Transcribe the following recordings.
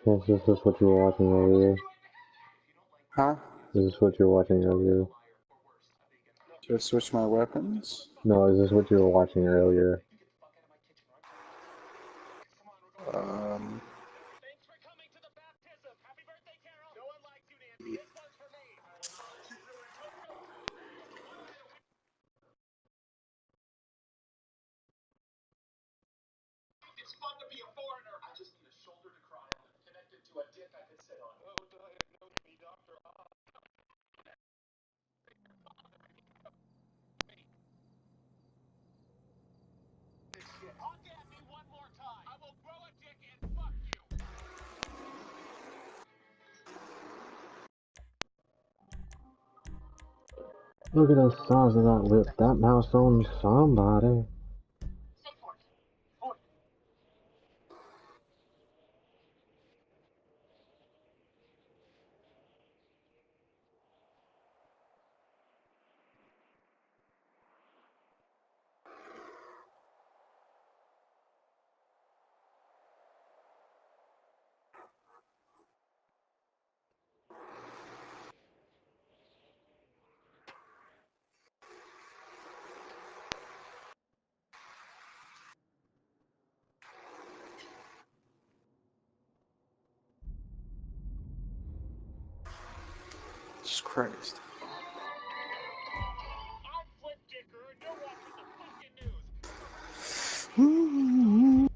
Yes, this is what you were watching earlier. Huh? Is this what you were watching earlier? Should I switch my weapons? No, is this what you were watching earlier? Look at the size of that lip. That mouse owns somebody. Jesus Christ. I'm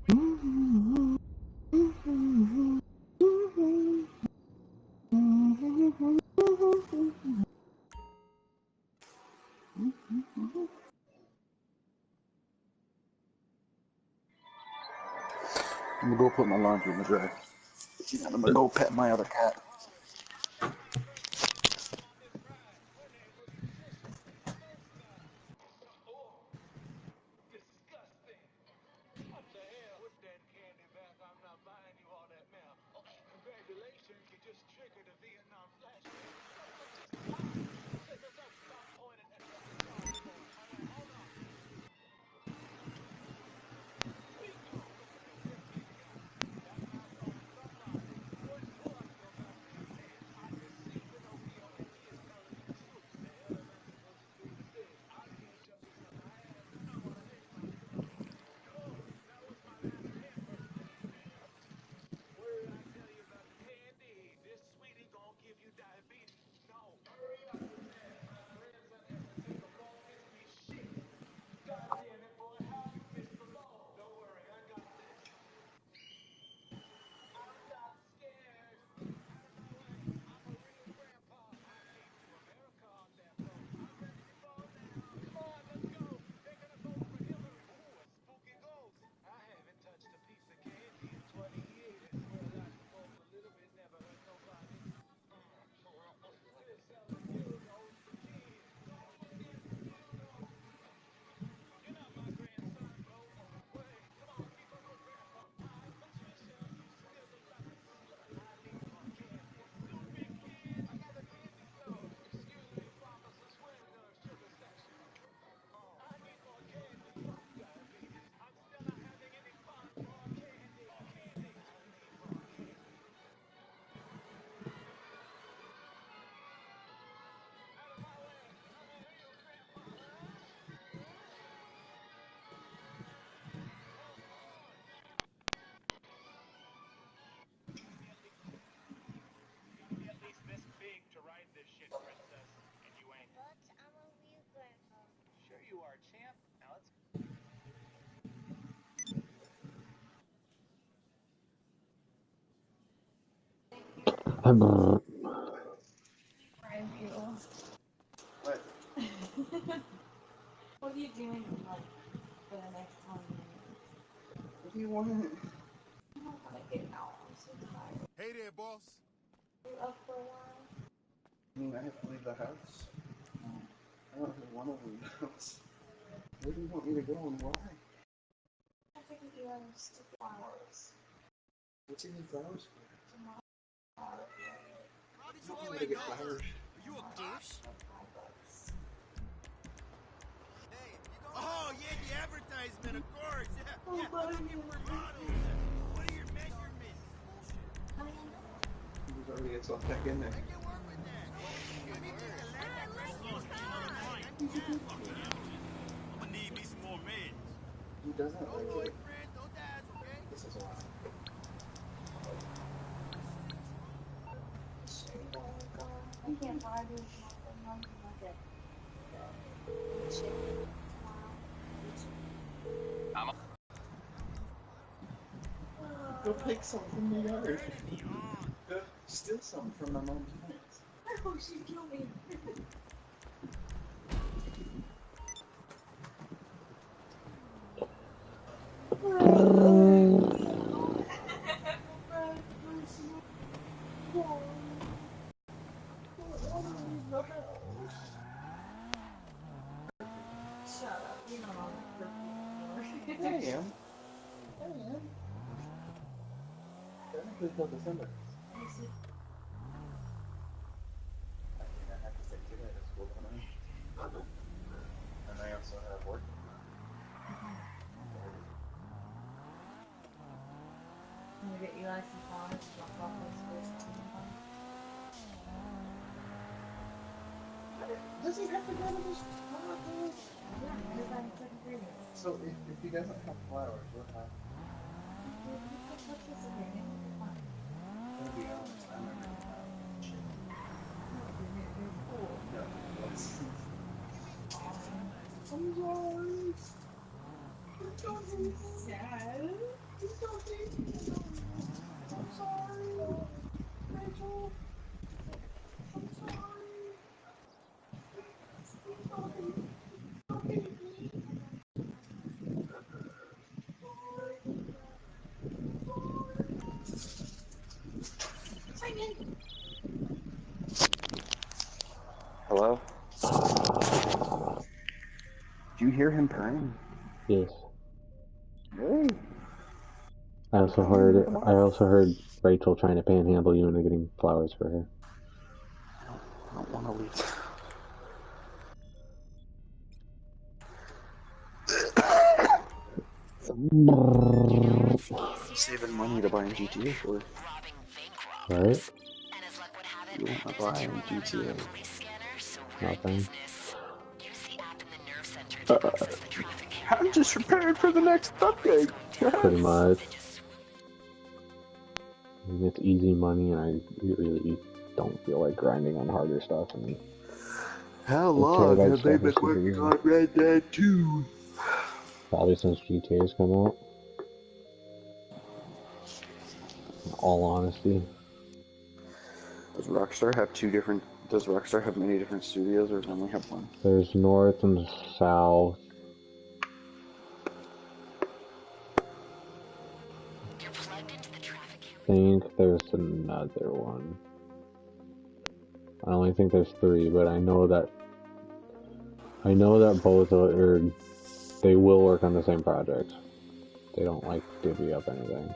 gonna go put my laundry in the dryer. And I'm gonna go pet my other cat. What? What are you doing like for the next 20 minutes? What do you want? I'm not gonna get out. I'm so tired. Hey there, boss. You up for a while? I mean, I have to leave the house. I don't want to leave the house. Where do you want me to go and why? I think you have stupid flowers. What's in your flowers for? Tomorrow. How did you I'm get gonna my get number? flowers. Are you a douche? $5. Hey, oh, yeah, the advertisement, of course. Yeah, Oh, yeah. I'm looking for models. What are your measurements? I mean, already gets off back in there. He's a good kid. I'm gonna need me some more meds. He doesn't Don't like worry, it. friends, no dads, okay? This is why. I can't buy this nothing like that. Shit. Go pick something from the yard. Go steal something from my mom's plants. Oh, she killed me. Shut up. You're not on the I am. Technically till December. I mean, I have to take today to school tonight. And I also have work. I'm gonna get Eli some flowers, drop off his first time. Does he have to go to this? Yeah, because I'm second grade. So if he doesn't have flowers, what happens? To be honest, I never even have shit. No, that's... I'm sorry. It's sad. It's okay. I'm sorry. Rachel. I'm sorry. It's okay. Hello? Do you hear him purring? Yes. Really? I also heard Rachel trying to panhandle you into getting flowers for her. I don't want to leave. Saving money to buy in GTA for. Right? You want to buy in GTA? Nothing. I'm just prepared for the next update. Pretty much. I mean, it's easy money, and I really don't feel like grinding on harder stuff. And How the long terabyte have they stuff been is super working easy. on Red Dead 2? Probably since GTA's come out. In all honesty. Does Rockstar have many different studios, or does it only have one? There's north and south. I think there's another one. I only think there's 3, but I know that both are, they will work on the same project. They don't like divvy up anything.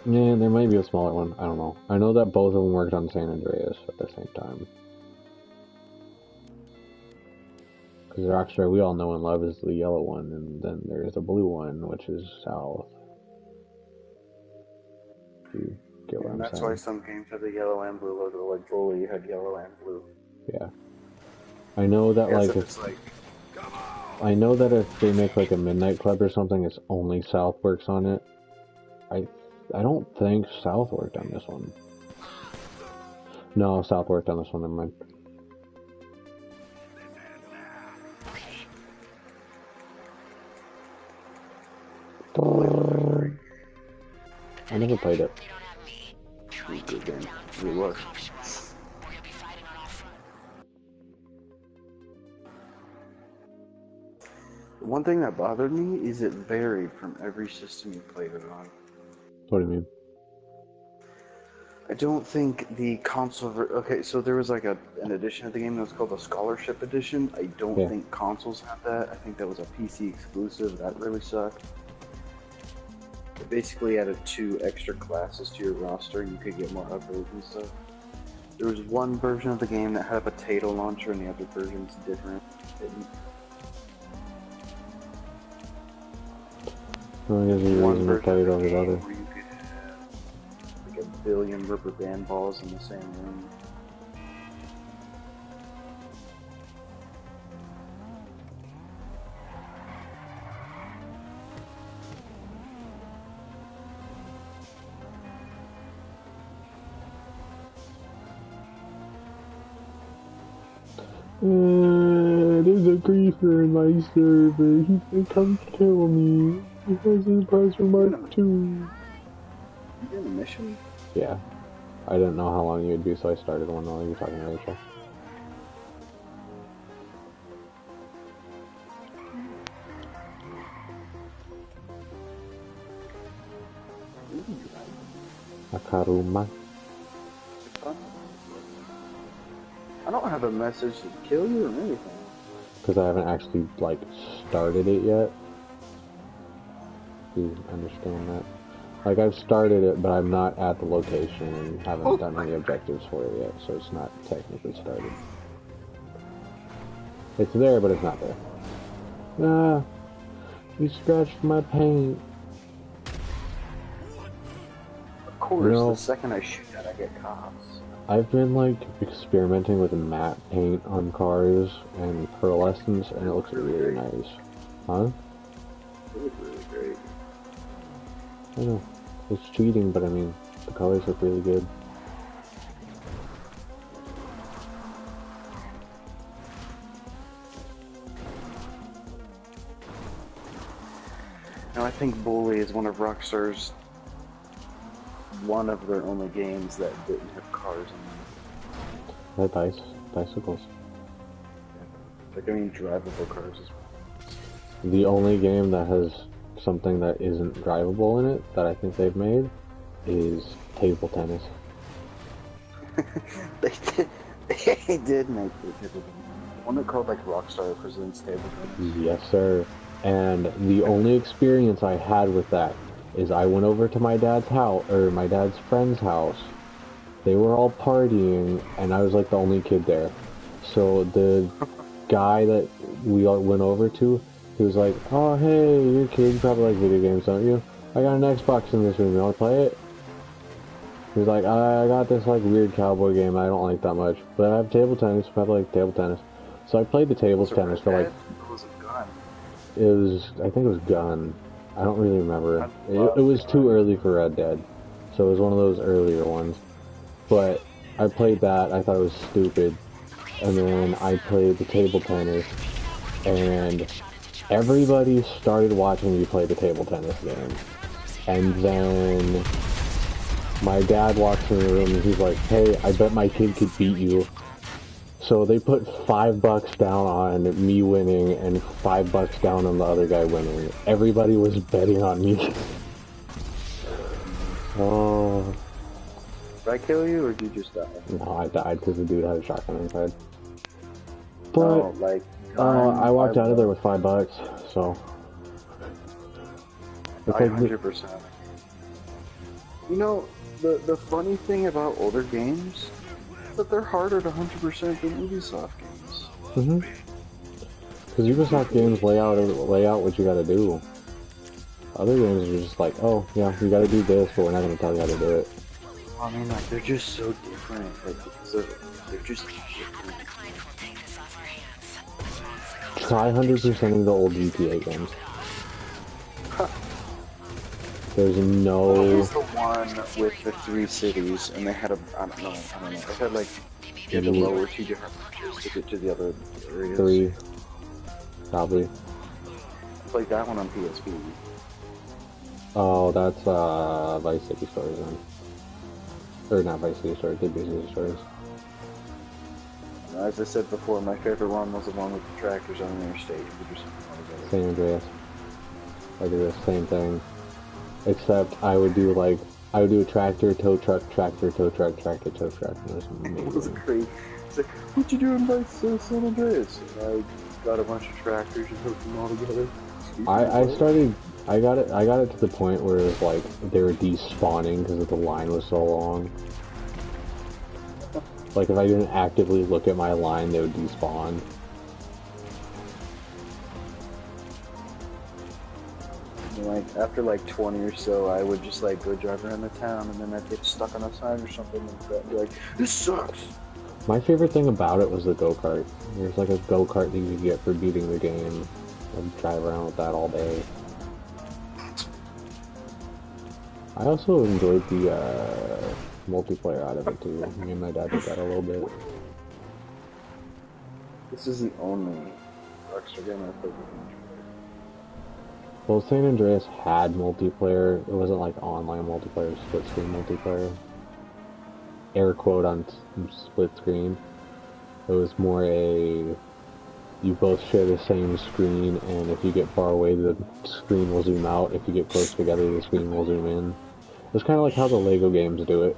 Yeah, there might be a smaller one. I don't know. I know that both of them worked on San Andreas at the same time. Because Rockstar, we all know and love, is the yellow one, and then there's the blue one, which is south. You get what I'm That's saying? why some games have the yellow and blue logo, like Bully had yellow and blue. Yeah. I know that, like, I know that if they make, like, a Midnight Club or something, it's only South works on it. I don't think South worked on this one. No, South worked on this one, never mind. I never played it. Good game. It was. One thing that bothered me is it varied from every system you played it on. What do you mean? I don't think the console... Okay, so there was like an edition of the game that was called the Scholarship Edition. I don't think consoles had that. I think that was a PC exclusive. That really sucked. It basically added 2 extra classes to your roster. You could get more upgrades and stuff. There was one version of the game that had a potato launcher and the other version's different. Well, I guess you reason to play it over the other. billion rubber band balls in the same room. There's a griefer in my server. He can come kill me. He has his price for Mark 2. You in a mission? Yeah. I didn't know how long you'd be, so I started one while you were talking to Rachel. Akaruma. I don't have a message to kill you or anything. Because I haven't actually, like, started it yet. Do you understand that? Like, I've started it, but I'm not at the location and haven't done any objectives for it yet, so it's not technically started. It's there, but it's not there. Ah, you scratched my paint. Of course, the second I shoot that, I get cops. I've been, like, experimenting with matte paint on cars and pearlescence, and it looks really nice. Huh? It looks really great. I know. It's cheating, but I mean, the colors look really good. Now, I think Bully is one of Rockstar's one of their only games that didn't have cars in them. They're bicycles. Like, I mean, drivable cars as well. The only game that has something that isn't drivable in it that I think they've made is table tennis. They did make the table tennis. One that called like Rockstar Presents Table Tennis. Yes, sir. And the only experience I had with that is I went over to my dad's house, or my dad's friend's house. They were all partying, and I was like the only kid there. So the guy that we all went over to, he was like, "Oh, hey, you're a kid, you probably like video games, don't you? I got an Xbox in this room, you wanna play it?" He was like, "I got this like weird cowboy game I don't like that much, but I have table tennis, I probably like table tennis." So I played the table tennis for like... It was, I think it was Gun. I don't really remember. It was too early for Red Dead, so it was one of those earlier ones. But I played that, I thought it was stupid, and then I played the table tennis, and everybody started watching me play the table tennis game. And then my dad walks in the room and he's like, "Hey, I bet my kid could beat you." So they put $5 down on me winning and $5 down on the other guy winning. Everybody was betting on me. Oh. Did I kill you or did you just die? No, I died because the dude had a shotgun inside. But, no, like, I walked out of there with $5, so. I 100%. You know, the funny thing about older games is that they're harder to 100% than Ubisoft games. Mm-hmm. Because Ubisoft games lay out what you gotta do. Other games are just like, oh, yeah, you gotta do this, but we're not gonna tell you how to do it. I mean, like, they're just so different, like, because they're just different. Try 100% of the old GTA games. There's no... What was the one with the 3 cities, and they had a, I don't know, they had like, you had to lower 2 different bridges to get to the other areas. 3. Probably. I played that one on PSP. Oh, that's, Vice City Stories then. Or not Vice City Stories, Vice City Stories. As I said before, my favorite one was the one with the tractors on the interstate. We just San Andreas. I do the same thing. Except I would do a tractor, tow truck, tractor, tow truck, tractor, tow truck. It was amazing. It was great. It's like, what you doing by San Andreas? And I got a bunch of tractors and hooked them all together. I got it to the point where it was like they were despawning because the line was so long. Like if I didn't actively look at my line, they would despawn. And like after like 20 or so, I would just like go drive around the town, and then I'd get stuck on a sign or something like that, and be like, "This sucks." My favorite thing about it was the go-kart. There's like a go-kart that you could get for beating the game. I'd drive around with that all day. I also enjoyed the multiplayer out of it too. Me and my dad did that a little bit. This is the only Rockstar game I've played with multiplayer. Well, San Andreas had multiplayer. It wasn't like online multiplayer, split screen multiplayer. Air quote on split screen. It was more a you both share the same screen, and if you get far away, the screen will zoom out. If you get close together, the screen will zoom in. It's kind of like how the Lego games do it,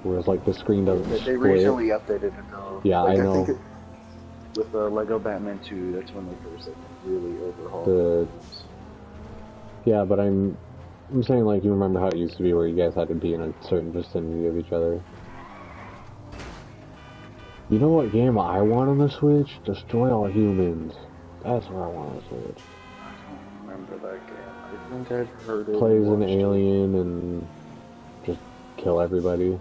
whereas like the screen doesn't split. They recently updated it though. Yeah, like, I know. Think with Lego Batman 2, that's when they first like really overhauled it. Yeah, but I'm saying like you remember how it used to be where you guys had to be in a certain vicinity of each other. You know what game I want on the Switch? Destroy All Humans. That's what I want on the Switch. I don't remember that game. I think I've heard it. Plays an alien and just kill everybody.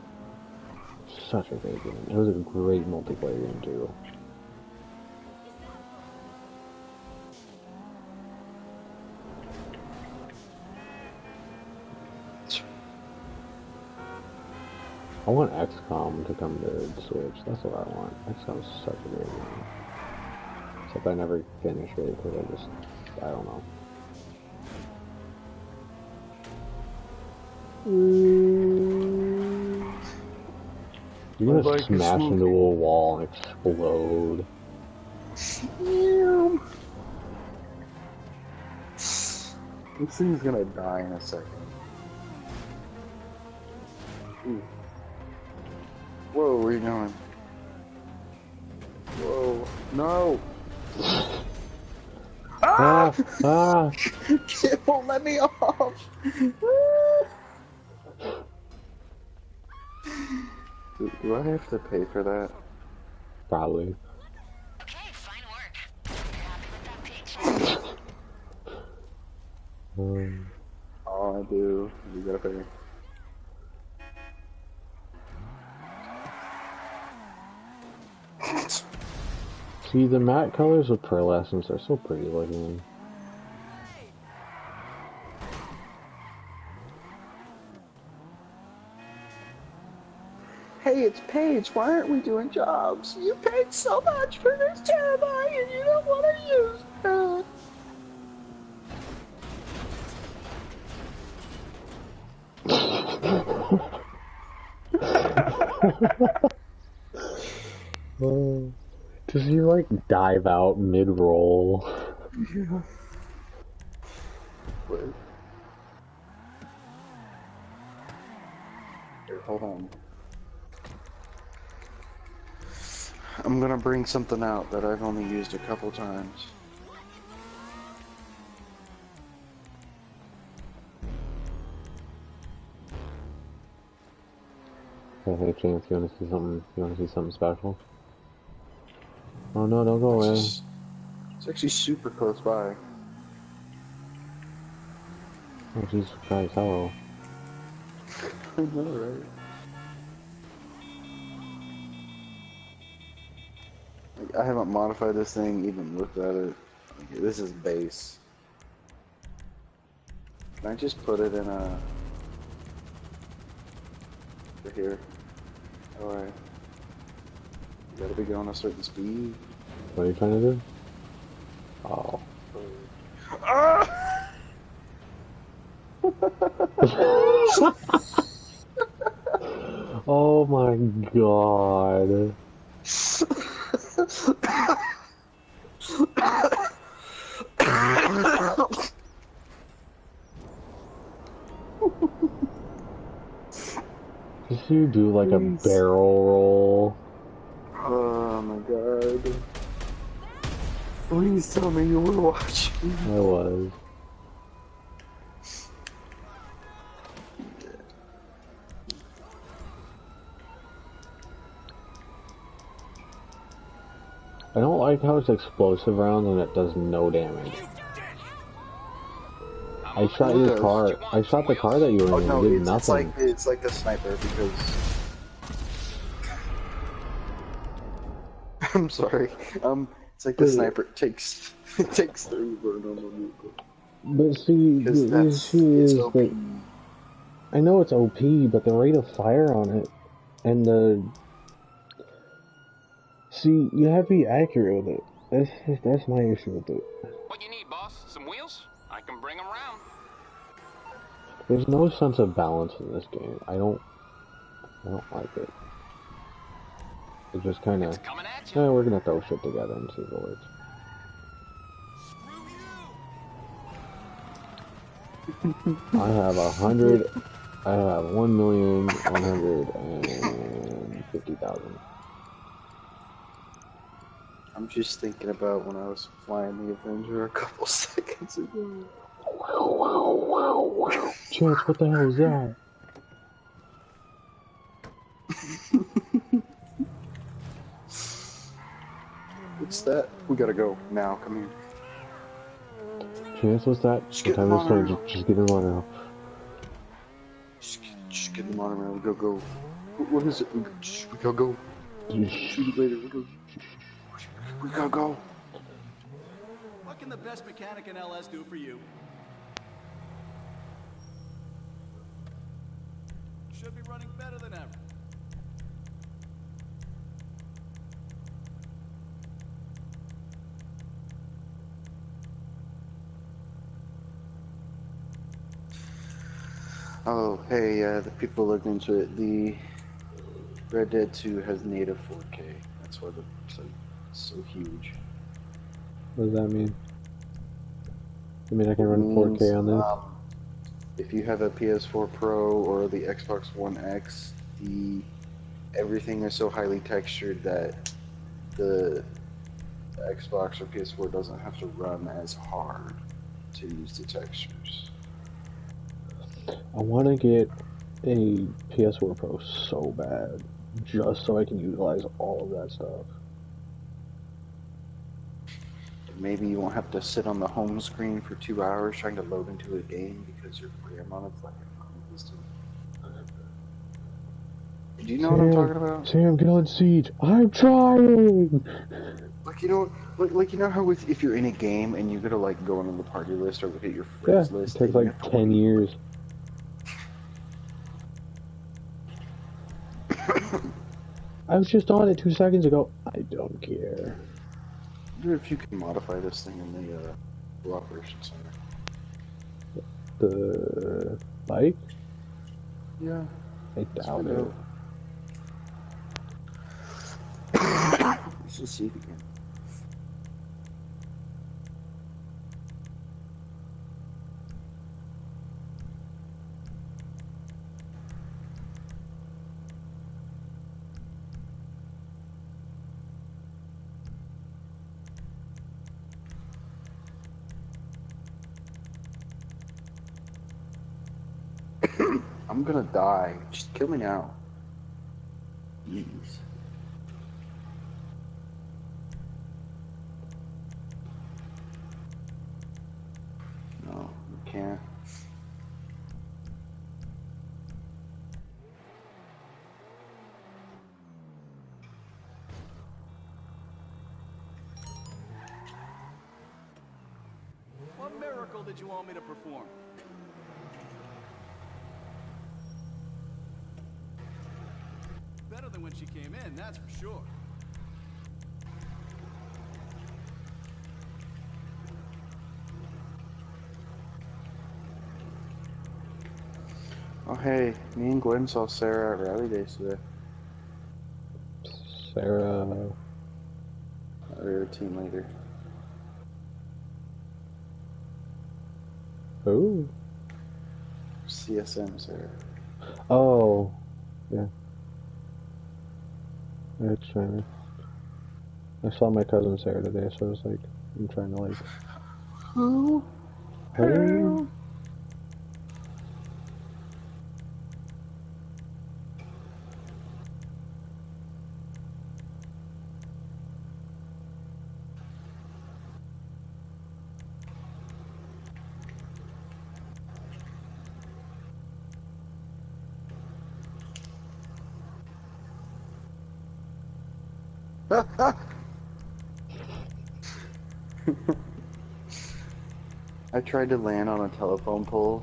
Such a great game. It was a great multiplayer game too. I want XCOM to come to the Switch. That's what I want. XCOM is such a great game. Except I never finished it because I don't know. You're gonna smash into a wall and explode. This thing's gonna die in a second. Ooh. Whoa, where are you going? Whoa, no! Ah! Ah! It won't let me off! Do I have to pay for that? Probably. Okay, fine work. You're happy with that paycheck? All I do, you gotta pay. See, the matte colors of Pearlescence are so pretty looking. Hey, it's Paige. Why aren't we doing jobs? You paid so much for this turbine and you don't want to use it. Does he like dive out mid-roll? Yeah. Wait. Here, hold on. I'm gonna bring something out that I've only used a couple times. Hey, Chance, you wanna see something? You wanna see something special? Oh no! Don't go away. It's actually super close by. Oh Jesus Christ! Hello. I know, right? Like, I haven't modified this thing, even looked at it. Like, this is base. Can I just put it in a... Right here. Alright. You gotta be going a certain speed. What are you trying to do? Oh. Ah! Oh my God. Did you do like a barrel roll? Oh my God. Please tell me you were watching. I was. I don't like how it's explosive rounds and it does no damage. I shot your car. I shot the car that you were Oh in. no, It did it's nothing. like the sniper because I'm sorry. It's like the sniper takes takes 3 for a normal vehicle But see, because the issue it's is OP. that I know it's OP, but the rate of fire on it and the see, you have to be accurate with it. That's my issue with it. What you need, boss? Some wheels? I can bring them round. There's no sense of balance in this game. I don't like it. It's just kind of, Coming at you. we're gonna throw shit together and see if it works. I have 100. I have 1,150,000. I'm just thinking about when I was flying the Avenger a couple seconds ago. Chance, what the hell is that? What's that? We gotta go now. Come here. Chance, what's that? Just What get in time the is it? monorail. Just get in the monorail. Just get in the monorail. We gotta go. What is it? We gotta go. Shoot it later. We gotta go. What can the best mechanic in LS do for you? Should be running better than ever. Oh, hey, the people looked into it. The Red Dead 2 has native 4K. That's why the site is so huge. What does that mean? I mean, I can It run 4K on this. If you have a PS4 Pro or the Xbox One X, everything is so highly textured that the Xbox or PS4 doesn't have to run as hard to use the textures. I want to get a PS4 Pro so bad, just so I can utilize all of that stuff. Maybe you won't have to sit on the home screen for 2 hours trying to load into a game because your grandma is like non-existent. Do you know what I'm talking about? Sam, get on Siege. I'm trying. Like, you know, like you know how if you're in a game and you gotta like go into the party list or look at your friends Yeah, list, it takes and you like have to 10 years. I was just on it 2 seconds ago. I don't care. I wonder if you can modify this thing in the cooperation center. The bike? Yeah. I doubt it. Let's just see if we can. I'm gonna die. Just kill me now. Jeez. No, you can't. What miracle did you want me to perform? Better than when she came in, that's for sure. Oh hey, me and Gwen saw Sarah at Rally Days today. Sarah. Our team leader. Who? CSM Sarah. Oh. Yeah. It's fine. I saw my cousin Sarah today, so I was like, I'm trying to like. Who? Who? I tried to land on a telephone pole,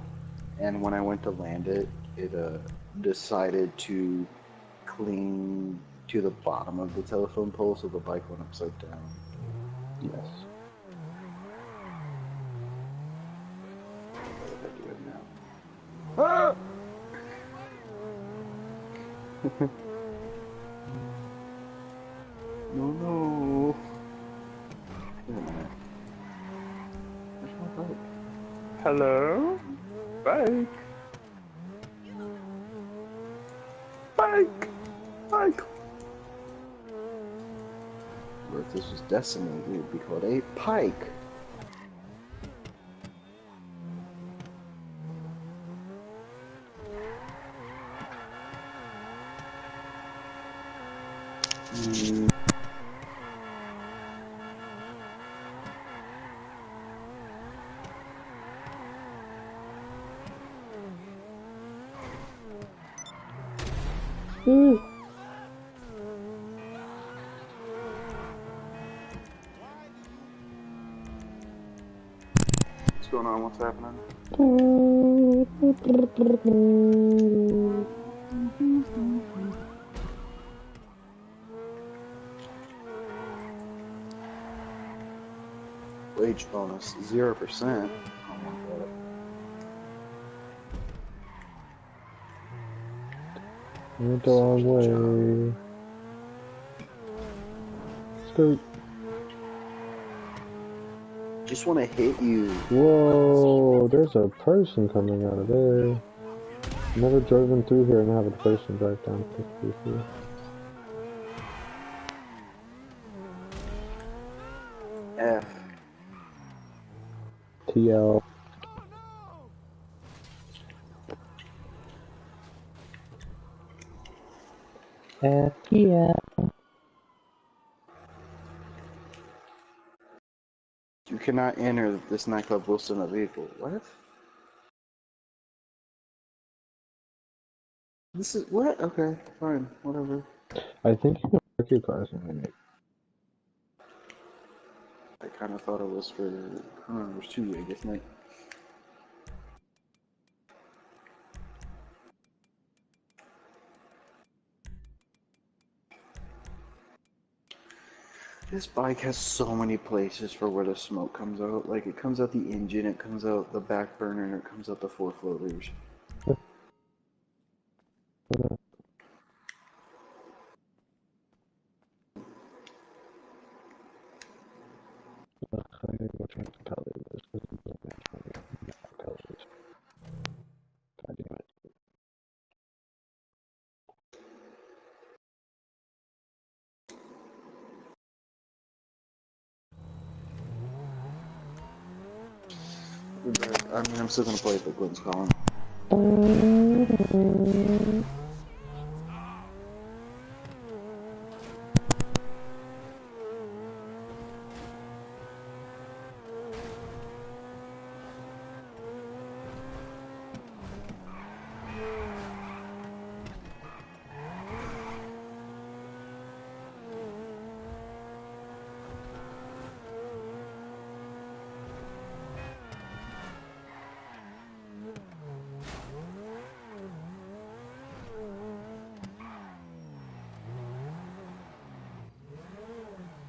and when I went to land it, it decided to cling to the bottom of the telephone pole, so the bike went upside down. Yes. What if I do it now? Ah! No, no. Wait a minute. Where's my bike? Hello? Bike? Bike! Bike! Or if this was Destiny, it would be called a pike. What's going on? What's happening? Wage bonus 0%. I don't want that. Went the wrong way. Skirt. Just want to hit you. Whoa, there's a person coming out of there. Never driven through here and have a person drive down 53. F. TL. FTL. You cannot enter this nightclub whilst in a vehicle. What? This is what? Okay, fine, whatever. I think you can park your cars in it. I kind of thought it was for. I don't know, there's two, I guess, night. This bike has so many places for where the smoke comes out. Like, it comes out the engine, it comes out the back burner, and it comes out the four floaters. I gotta go change the color of this because it doesn't match my colors. God damn it. But, I mean, I'm still gonna play it, but Glenn's calling.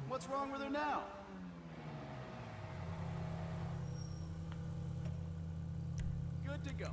What's wrong with her now? Good to go.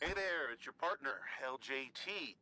Hey there, it's your partner, LJT.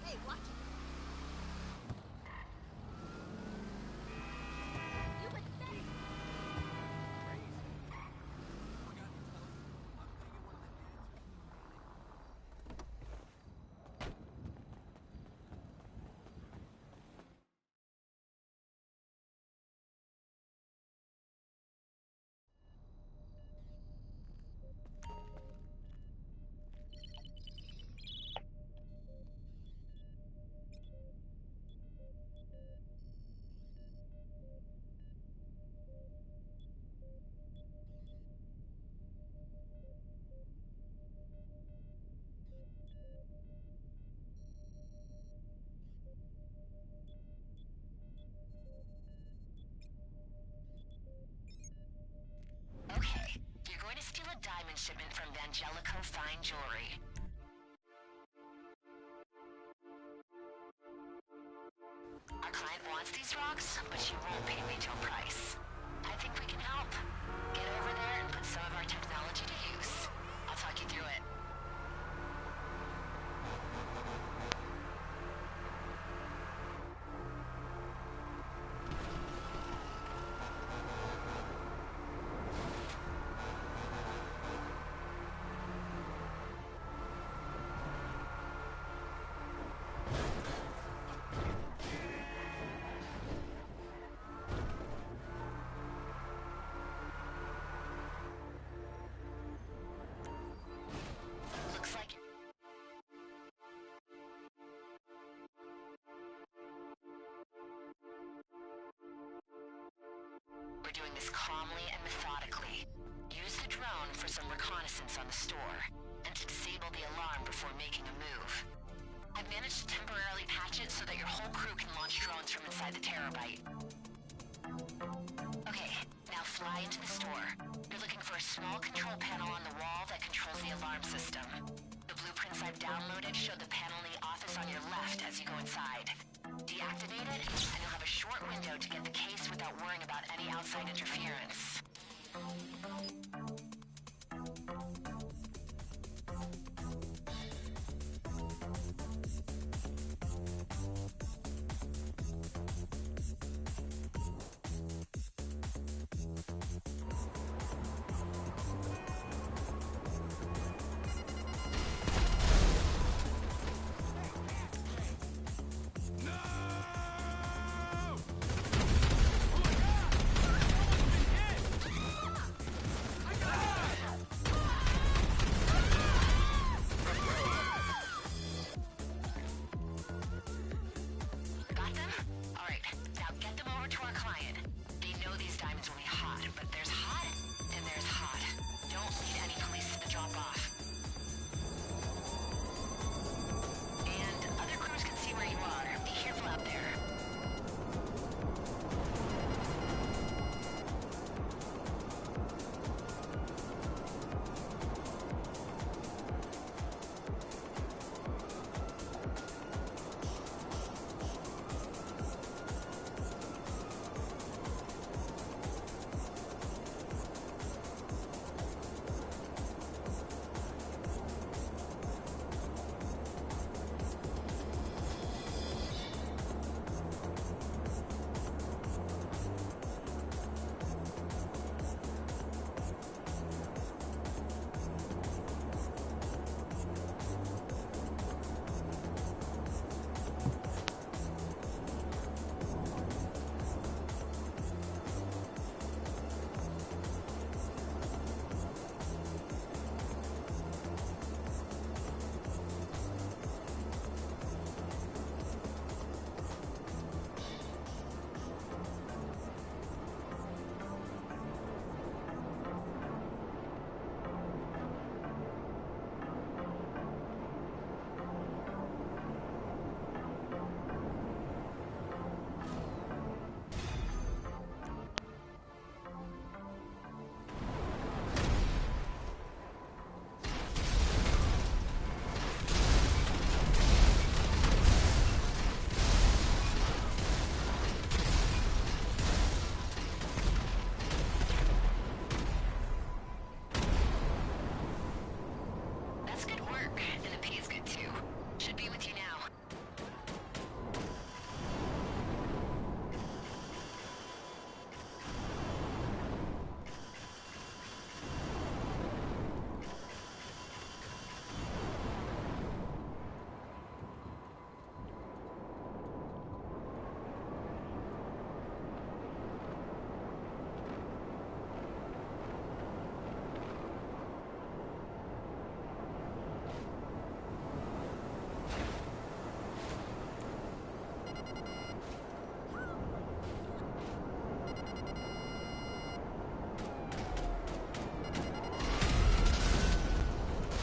Hey, watch it. You would say. Okay, you're going to steal a diamond shipment from Vangelico Fine Jewelry. Our client wants these rocks, but she won't pay retail price. I think we can help. Get over there and put some of our technology to use. I'll talk you through it. Looks like we're doing this calmly and methodically. Use the drone for some reconnaissance on the store, and to disable the alarm before making a move. I've managed to temporarily patch it so that your whole crew can launch drones from inside the Terabyte. Okay, now fly into the store. You're looking for a small control panel on the wall that controls the alarm system. The blueprints I've downloaded show the panel in the office on your left as you go inside. Deactivate it, and you'll have a short window to get the case without worrying about any outside interference.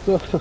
Oh.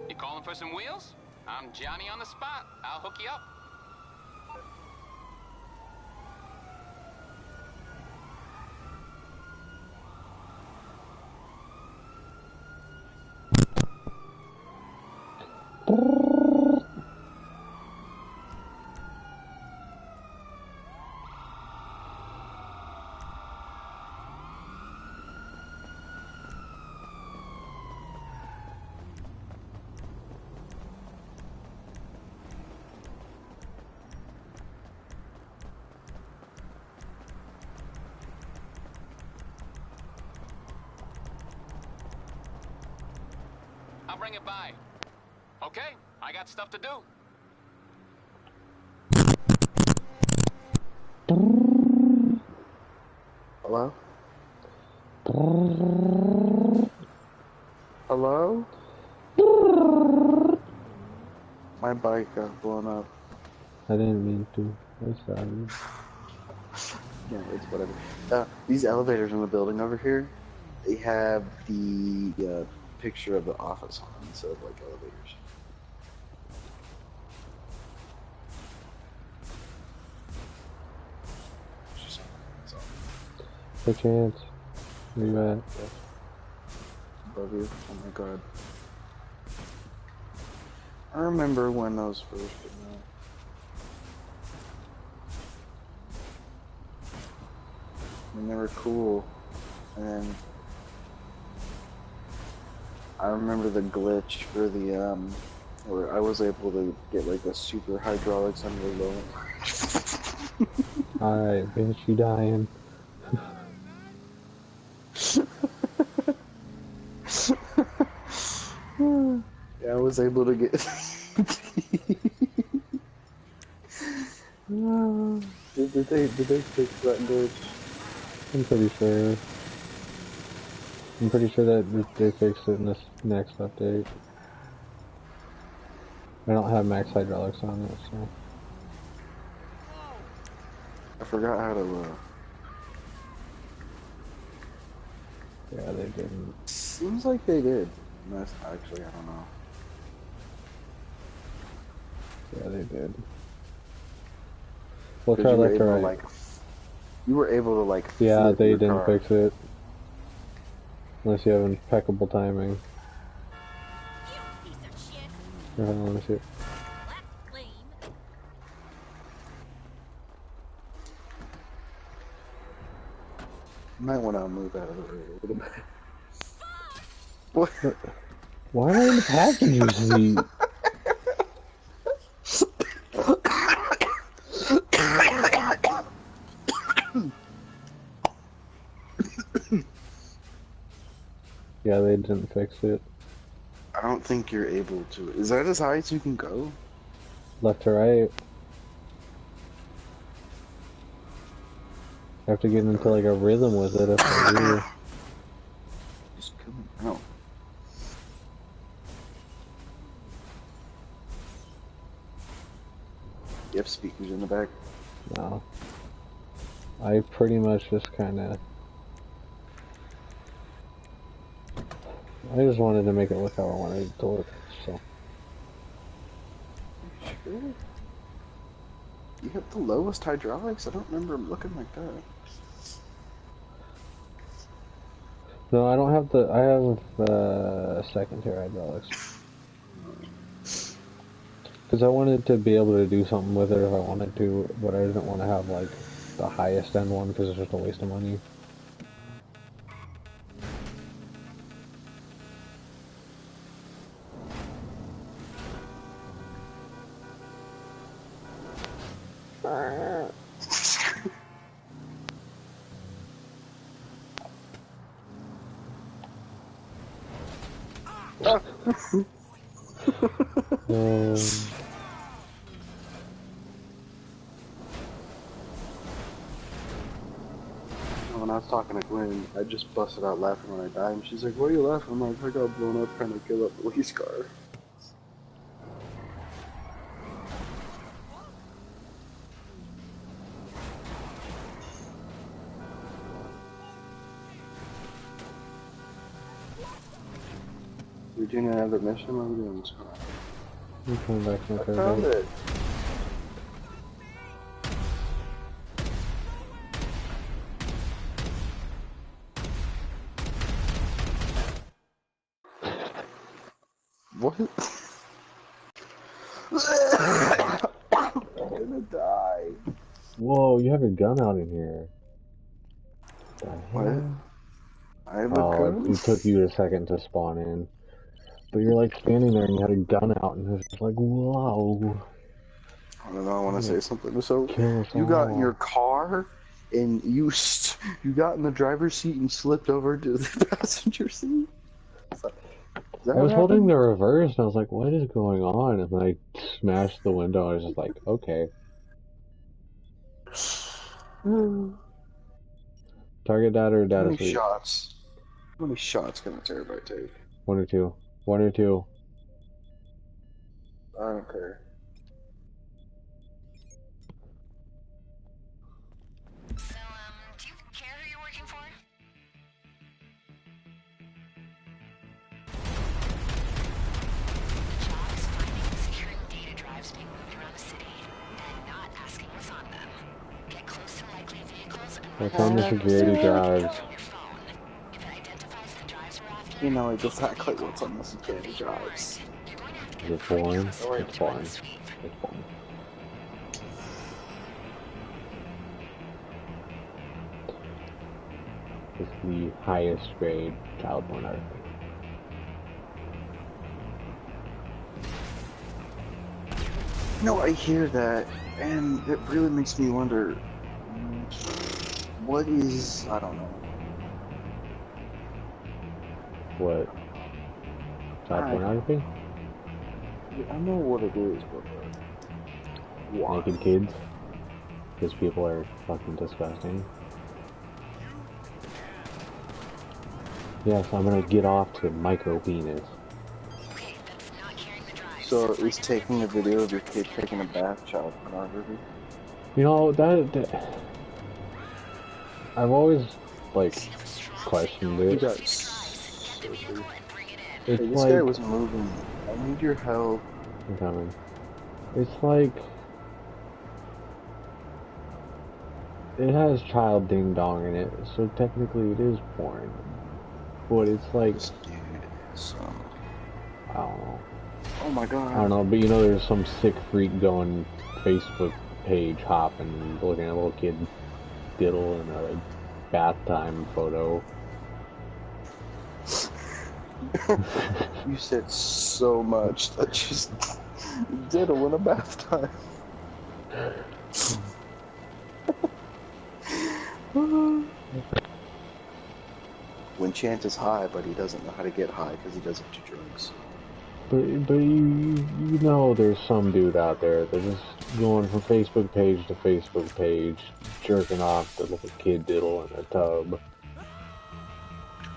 You calling for some wheels? I'm Johnny on the spot. I'll hook you up. I'll bring it by. Okay, I got stuff to do. Hello? Hello? My bike got blown up. I didn't mean to. I'm sorry. Yeah, it's whatever. These elevators in the building over here, they have the picture of the office on them instead of like elevators. Hey, Chance. Where you at? Above you. Oh my god. I remember when those first came out. And they were cool. And then I remember the glitch for the where I was able to get like a super hydraulics under the low. Alright, bitch, you dying. Yeah, I was able to get. Did they fix that glitch? I'm pretty sure. I'm pretty sure that they fixed it in this next update. I don't have max hydraulics on it, so. I forgot how to, Yeah, they didn't. Seems like they did. Unless, actually, I don't know. Yeah, they did. We'll 'Cause try you were left to able to, right. like, you were able to, like, Yeah, flip they your didn't car. fix it. Unless you have impeccable timing. You piece of shit. Here, hold on, let me see. That's lame. You might want to move out of the way a little bit. What? Why am I in the passenger seat? Yeah, they didn't fix it. I don't think you're able to. Is that as high as you can go? Left to right. I have to get into like a rhythm with it if I do. Just coming out. You have speakers in the back? No. I pretty much just kinda... I just wanted to make it look how I wanted it to look, so... Sure. You have the lowest hydraulics? I don't remember them looking like that. No, I don't have the... I have second tier hydraulics. Because I wanted to be able to do something with it if I wanted to, but I didn't want to have like the highest end one because it's just a waste of money. When I was talking to Gwen, I just busted out laughing when I died, and she's like, "Why are you laughing?" I'm like, "I got blown up trying to kill up the police car." We're doing another mission. What are we doing this car? I'm coming back to my I car. found it. What? I'm gonna die. Whoa, you have your gun out in here. The What? hell? I have a Oh, gun. it took you a second to spawn in. But you're like standing there and you had a gun out and it's just like, whoa. I don't know. I want to say something. So Kill us you got in all. your car and you got in the driver's seat and slipped over to the passenger seat. I was holding the reverse and I was like, what is going on? And then I smashed the window. I was just like, okay. Target data or How data many sweep? shots? How many shots can a terabyte take? 1 or 2. 1 or 2. I don't care. So, do you care who you're working for? The job is finding and securing data drives being moved around the city, and not asking what's on them. Get close to likely vehicles and I found the security drives. from your phone. If it identifies the drives we're after, You know, exactly what's on the security drives. you're going to have to Is get it pretty foreign? close to them It's to run foreign. the sweep. It's foreign. It's the highest grade child pornography. No, I hear that, and it really makes me wonder, what is, I don't know. What? Child pornography? I know what it is, but why? Naked kids? Because people are fucking disgusting. Yes, I'm gonna get off to micro penis. Okay, that's not carrying the drive. So is taking a video of your kid taking a bath child pornography? You know, that I've always, like, questioned You it. guys. Get the vehicle and bring it in. Hey, It's this like... guy was moving. I need your help. I'm coming. It's like... It has child ding dong in it, so technically it is porn. But it's like... This dude is, I don't know. oh my god. I don't know, but you know there's some sick freak going Facebook page hopping, looking at a little kid diddle in a bath time photo. You said so much that just diddle in a bath time. When chance is high, but he doesn't know how to get high because he doesn't do drugs. But you know there's some dude out there that's just going from Facebook page to Facebook page, jerking off the little kid diddle in a tub.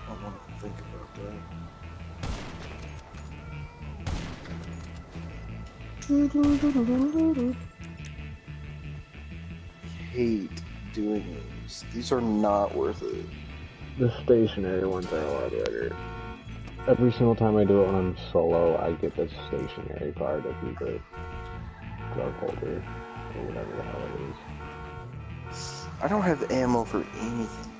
I want to think about that. Hate doing these. These are not worth it. The stationary ones are a lot better. Every single time I do it when I'm solo, I get the stationary card to keep it drug holder or whatever the hell it is. I don't have ammo for anything.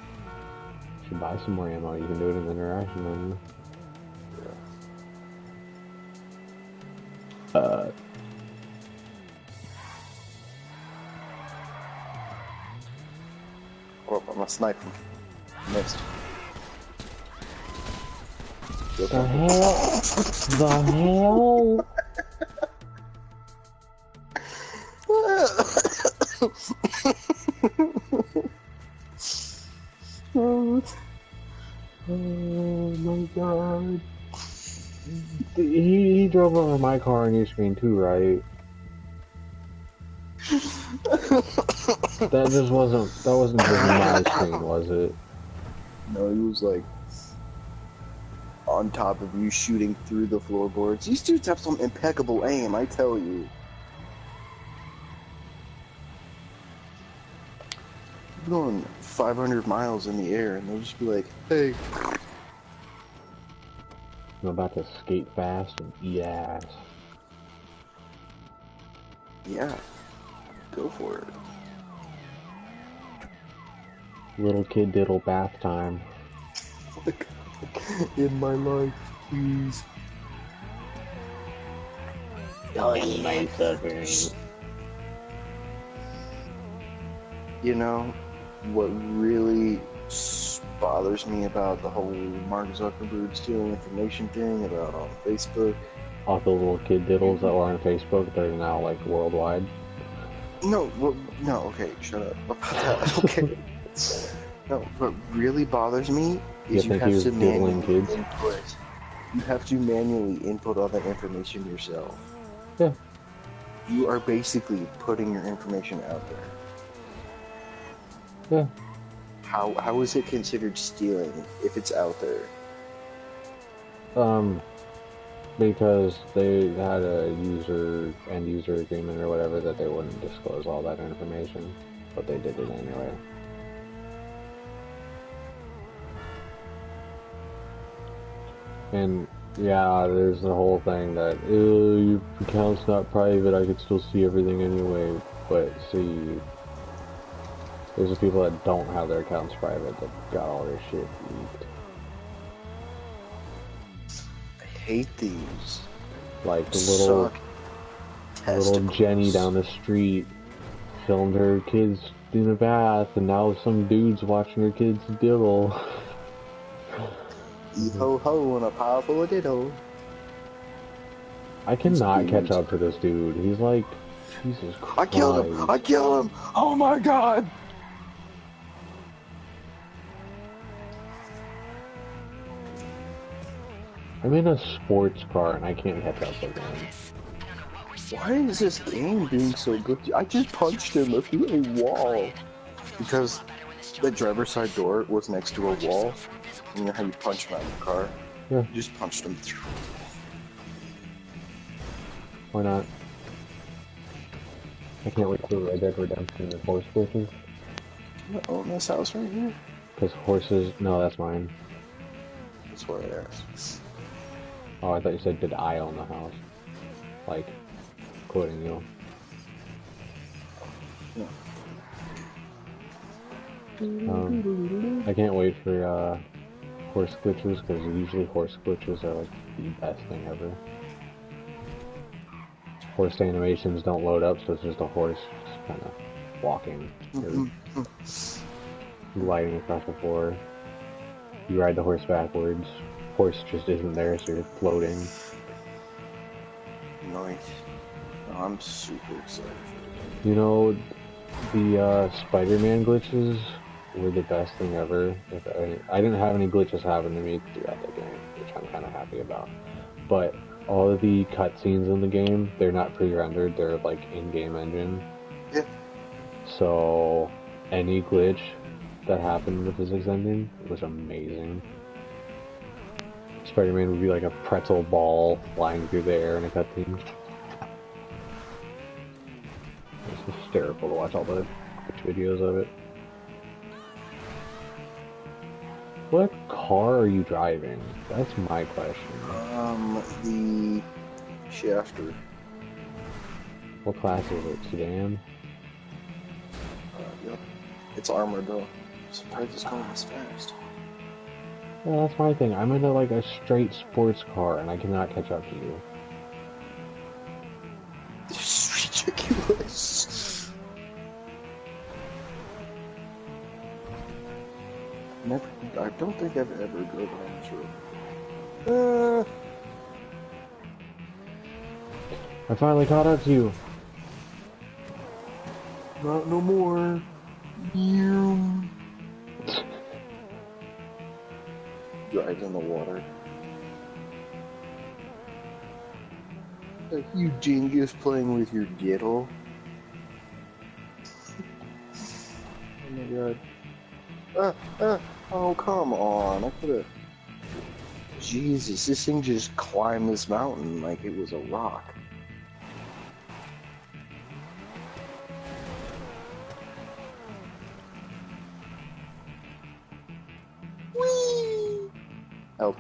You should buy some more ammo. You can do it in the interaction menu. Oh, I'm a sniper. Missed. The hell? The hell? Oh my god. He drove over my car on your screen too, right? That wasn't just my screen, was it? No, he was like on top of you shooting through the floorboards. These dudes have some impeccable aim, I tell you. You're going 500 miles in the air and they'll just be like, hey. I'm about to skate fast and eat ass. Yeah, go for it. Little kid diddle bath time. In my life, please. Oh, my suffering. You know, what really bothers me about the whole Mark Zuckerberg stealing information thing about on Facebook? All the little kid diddles that were on Facebook, they're now like worldwide. No, well, no, okay, shut up about that, okay. No, what really bothers me is you have to manually input. You have to manually input all that information yourself. Yeah. You are basically putting your information out there. Yeah. How is it considered stealing if it's out there? Because they had a end user agreement or whatever that they wouldn't disclose all that information, but they did it anyway. And yeah, there's the whole thing that your account's not private, I could still see everything anyway. But see, there's the people that don't have their accounts private that got all their shit leaked. I hate these. Like the little Jenny down the street filmed her kids in a bath, and now some dude's watching her kids diddle. Ho ho and a powerful diddle. I cannot catch up to this dude. He's like, Jesus Christ. I killed him! I killed him! Oh my god! I'm in a sports car and I can't catch up with him. Why is this game being so good? I just punched him through a wall. Because Johnson. The driver's side door was next to a wall. You know how you punch them out of the car? Yeah. You just punched them through. Why not? I can't wait for Red Dead Redemption and horse glitches. You own this house right here? Because horses... No, that's mine. That's what I asked. Oh, I thought you said, did I own the house? Like, quoting you. No. I can't wait for horse glitches, because usually horse glitches are like the best thing ever. Horse animations don't load up, so it's just a horse just kind of walking or gliding across the floor. You ride the horse backwards. Horse just isn't there, so you're floating. Nice. Oh, I'm super excited for it. You know, the Spider-Man glitches were the best thing ever. I didn't have any glitches happen to me throughout the game, which I'm kind of happy about. But all of the cutscenes in the game, they're not pre-rendered, they're like in-game engine. Yeah. So any glitch that happened in the physics engine was amazing. Spider-Man would be like a pretzel ball flying through the air in a cutscene. It's hysterical to watch all the videos of it. What car are you driving? That's my question. The Shafter. What class is it? Sedan? Yep. It's armored though. I'm surprised it's going this fast. Yeah, that's my thing. I'm into like a straight sports car and I cannot catch up to you. This is ridiculous. I don't think I've ever driven on this road. I finally caught up to you. Not no more. You. Drives in the water. Like you dingus playing with your diddle. Oh my god. Oh come on. I could've... Jesus, this thing just climbed this mountain like it was a rock. Whee! Help.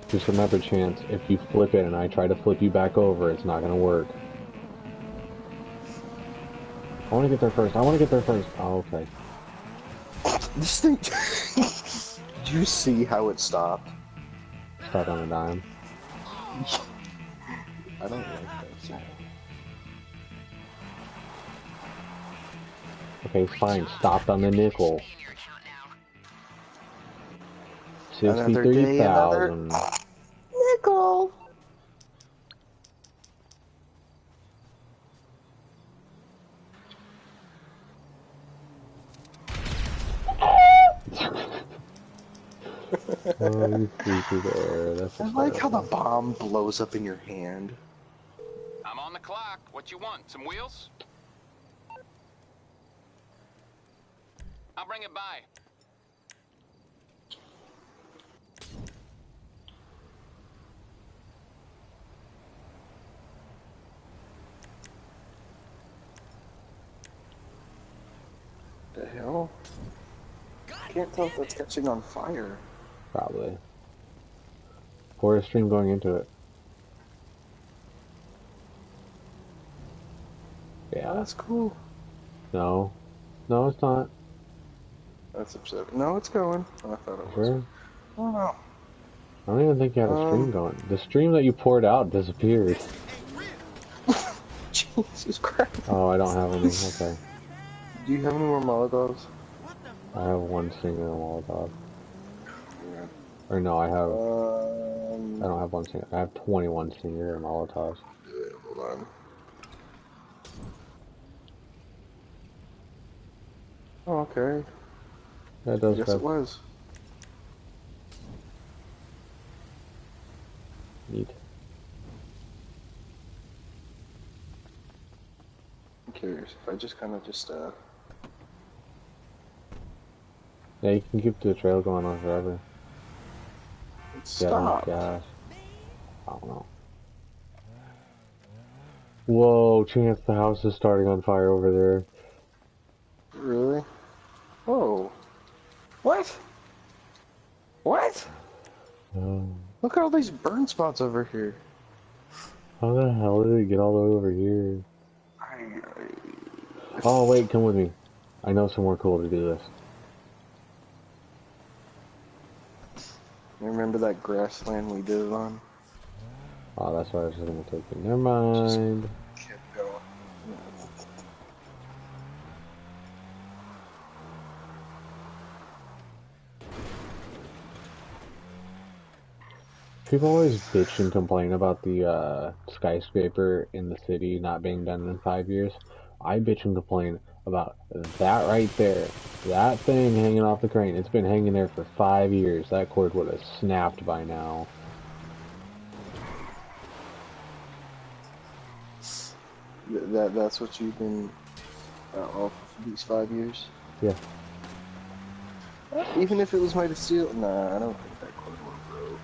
Just remember, Chance, if you flip it and I try to flip you back over, it's not gonna work. I wanna get there first. Oh, okay. This thing... Did you see how it stopped? Start on a dime. I don't like that sound. Okay, fine. Stopped on the nickel. Another day, another 63,000. nickel. Oh, you flew through the air. That's I like how the bomb blows up in your hand. I'm on the clock. What you want? Some wheels? I'll bring it by. The hell? I can't tell if that's catching on fire. Probably. Pour a stream going into it. Yeah. That's cool. No. No, it's not. That's upsetting. No, it's going. I thought it was. Sure? I don't know. I don't even think you had a stream going. The stream that you poured out disappeared. Jesus Christ. Oh, I don't have any. Okay. Do you have any more Molotovs? I have one single Molotov. Yeah. Or no, I don't have one single. I have 21 singular Molotovs. Yeah, hold on. Oh, okay. That does Yes, have... it was. cares if I just kind of just Yeah, you can keep the trail going on forever. stop. Gas. I don't know. Whoa, Chance, the house is starting on fire over there. Really? Whoa. What? What? Look at all these burn spots over here. How the hell did it get all the way over here? Oh, wait, come with me. I know somewhere cool to do this. Remember that grassland we did it on? Oh, that's why I was just gonna take it. Never mind. Just kept going. People always bitch and complain about the skyscraper in the city not being done in 5 years. I bitch and complain about that right there. That thing hanging off the crane. It's been hanging there for 5 years. That cord would have snapped by now. That's what you've been off for these 5 years? Yeah. Even if it was made of steel? Nah, I don't think that cord would have broke.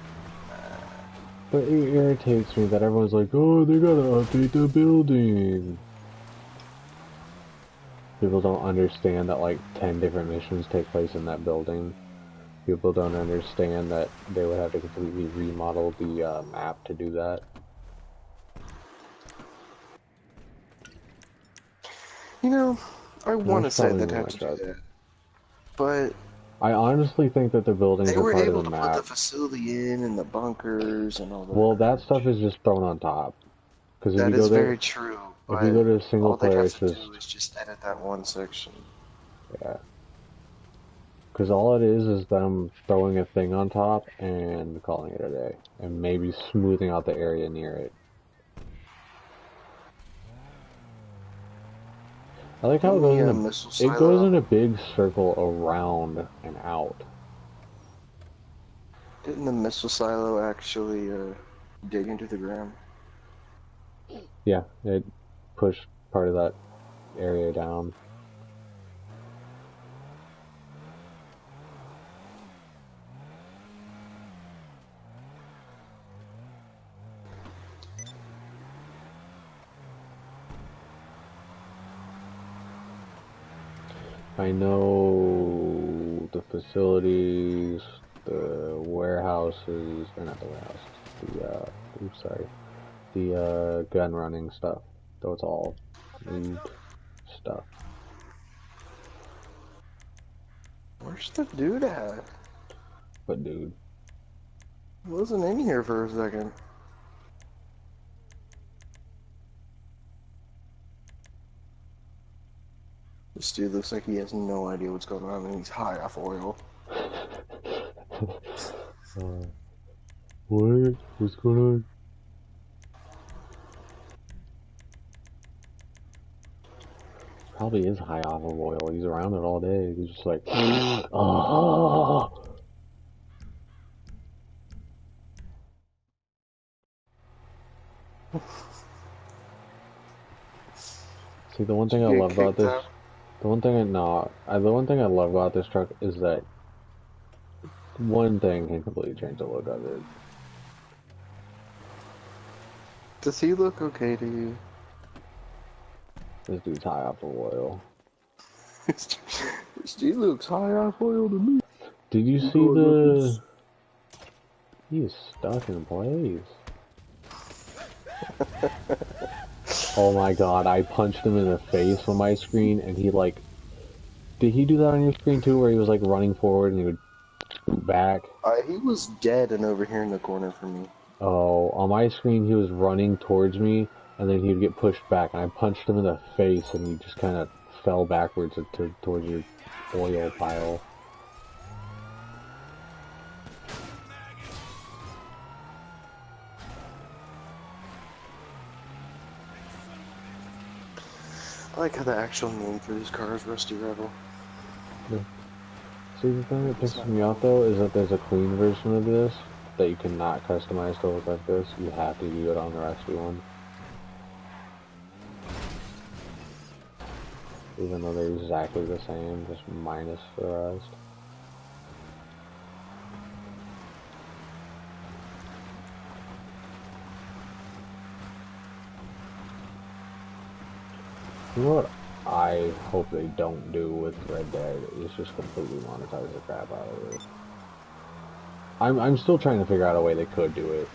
But it irritates me that everyone's like, oh, they gotta update the building. People don't understand that like 10 different missions take place in that building. People don't understand that they would have to completely remodel the map to do that. You know, I want to say probably they'd have not to do right. that, but I honestly think that the buildings they are were part able of the to map. put the facility in and the bunkers and all that. Well, that stuff is just thrown on top. Because if That you go is there, very true. if you go to single all they'd player, have it's to just do is just edit that one section. yeah. Because all it is them throwing a thing on top and calling it a day, and maybe smoothing out the area near it. I like how it goes in a big circle around and out. Didn't the missile silo actually dig into the ground? Yeah, it pushed part of that area down. I know the facilities, the warehouses, or not the warehouses, the gun running stuff. Though it's all new stuff. Where's the dude at? But dude. He wasn't in here for a second. This dude looks like he has no idea what's going on and he's high off oil. What? What's going on? Probably is high off of oil. He's around it all day. He's just like, oh. See, the one thing I love about this, the one thing I love about this truck is that one thing can completely change the look of it. Does he look okay to you? This dude's high off of oil. This dude looks high off oil to me. Did you see the... He is stuck in place. Oh my god, I punched him in the face on my screen and he like... Did he do that on your screen too, where he was like running forward and he would scoot back? He was dead and over here in the corner for me. Oh, on my screen he was running towards me and then he would get pushed back and I punched him in the face and he just kind of fell backwards towards your oil pile. I like how the actual name for this car is Rusty Rebel. Yeah. See, the thing that pisses me off though is that there's a clean version of this that you cannot customize to look like this. You have to do it on the Rusty one. even though they're exactly the same, just minus the rest. You know what I hope they don't do with Red Dead is just completely monetize the crap out of it. I'm still trying to figure out a way they could do it.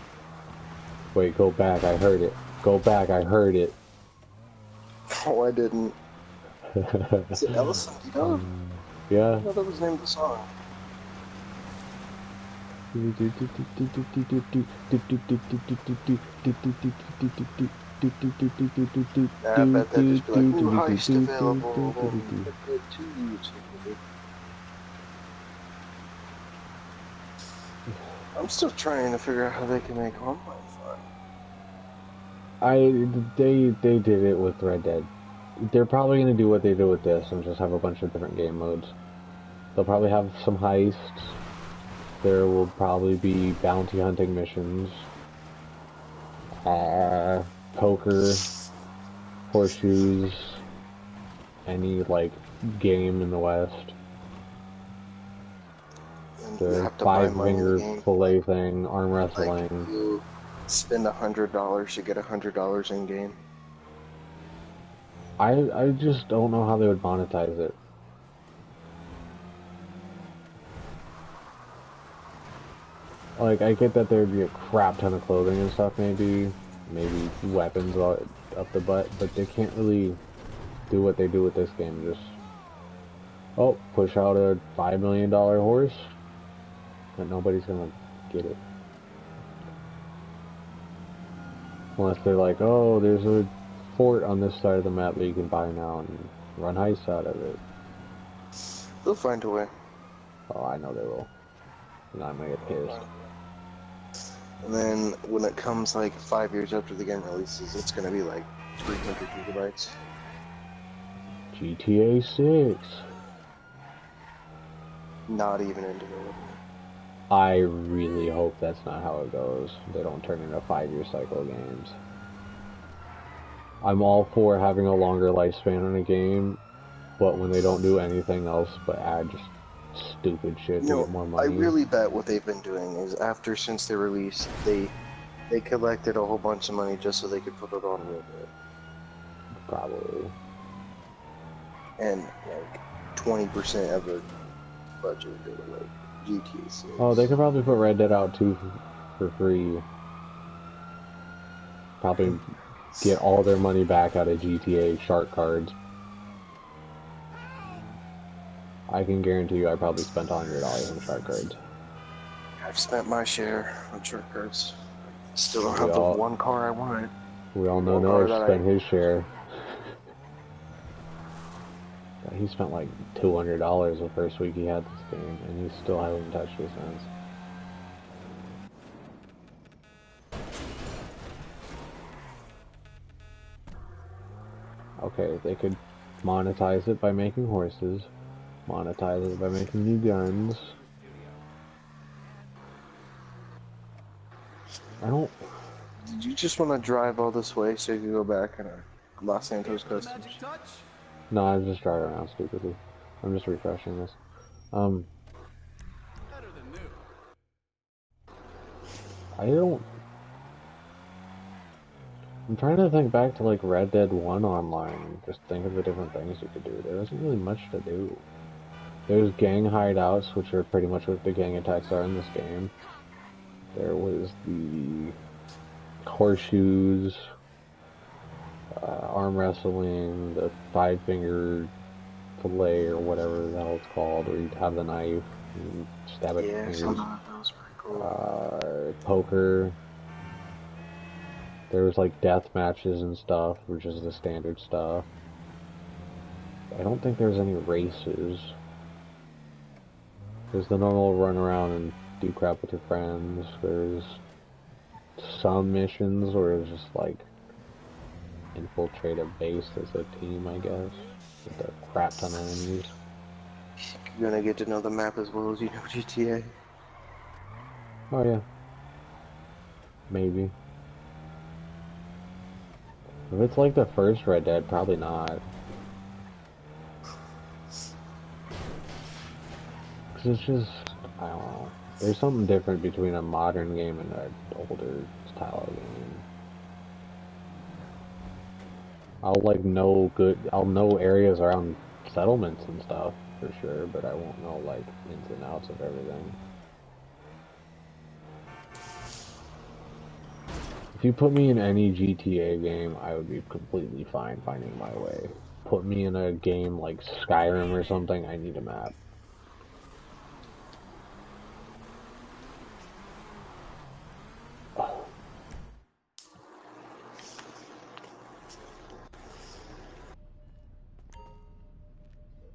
Wait, go back, I heard it. Go back, I heard it. Oh, I didn't. Is it El Sandito? Yeah. I thought that was the name of the song. I bet they'd just be like, new heist available. I'm still trying to figure out how they can make online fun. They did it with Red Dead. They're probably gonna do what they do with this and just have a bunch of different game modes. They'll probably have some heists. There will probably be bounty hunting missions. Poker, horseshoes, any like game in the West. The 5-finger fillet thing, arm wrestling. Like you spend $100 to get $100 in game. I just don't know how they would monetize it. Like, I get that there'd be a crap ton of clothing and stuff, maybe weapons up the butt, but they can't really do what they do with this game. Just, oh, push out a $5 million horse, but nobody's gonna get it. Unless they're like, oh, there's a fort on this side of the map that you can buy now and run heists out of it. They'll find a way. Oh, I know they will. And I'm gonna get pissed. And then when it comes like 5 years after the game releases, it's gonna be like 300 gigabytes. GTA 6. Not even in development. I really hope that's not how it goes. They don't turn into 5-year cycle games. I'm all for having a longer lifespan on a game, but when they don't do anything else but add just stupid shit to get more money. I really bet what they've been doing is since they released, they collected a whole bunch of money just so they could put it on Red Dead. Probably. And like 20% of the budget go to like GTA 6. Oh, they could probably put Red Dead out too for free. Probably get all their money back out of GTA shark cards. I can guarantee you I probably spent $100 on shark cards. I've spent my share on shark cards. Still don't have the one car I wanted. We all know Noah spent his share. He spent like $200 the first week he had this game, and he still hasn't touched it since. Okay, they could monetize it by making horses, monetize it by making new guns. I don't... Did you just want to drive all this way so you could go back in a Los Santos Customs? No, I'm just driving around stupidly. I'm just refreshing this. I'm trying to think back to like Red Dead 1 online, just think of the different things you could do. There wasn't really much to do. There's gang hideouts, which are pretty much what the gang attacks are in this game. There was the horseshoes, arm wrestling, the 5-finger fillet or whatever the hell it's called, where you'd have the knife and stab it. Yeah, something like that was pretty cool. Poker. There was like death matches and stuff, which is the standard stuff. I don't think there's any races. There's the normal run around and do crap with your friends. There's some missions where it's just like infiltrate a base as a team, I guess, with a crap ton of enemies. You're gonna get to know the map as well as you know GTA. Oh yeah. Maybe. If it's like the first Red Dead, probably not. 'Cause it's just, I don't know. There's something different between a modern game and an older style of game. I'll know areas around settlements and stuff for sure, but I won't know like ins and outs of everything. If you put me in any GTA game, I would be completely fine finding my way. Put me in a game like Skyrim or something, I need a map.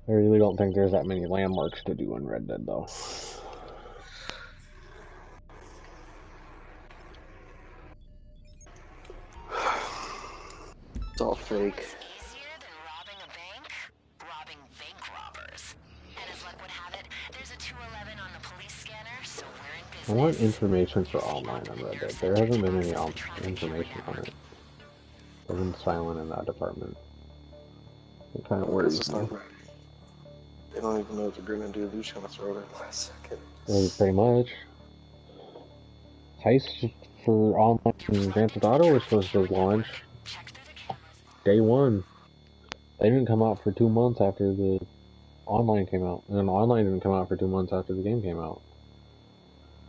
I really don't think there's that many landmarks to do in Red Dead, though. It's all fake. Easier than robbing a bank? Robbing bank robbers. And as luck would have it, there's a 211 on the police scanner, so we're in business. I want information for online on Red Dead. There hasn't been any information on it. I've been silent in that department. It kind of worries me. They don't even know what they're gonna do. They're just gonna throw it in last second. Well, pretty much. Heist for online Grand Theft Auto was supposed to launch day one. They didn't come out for 2 months after the online came out. And then online didn't come out for 2 months after the game came out.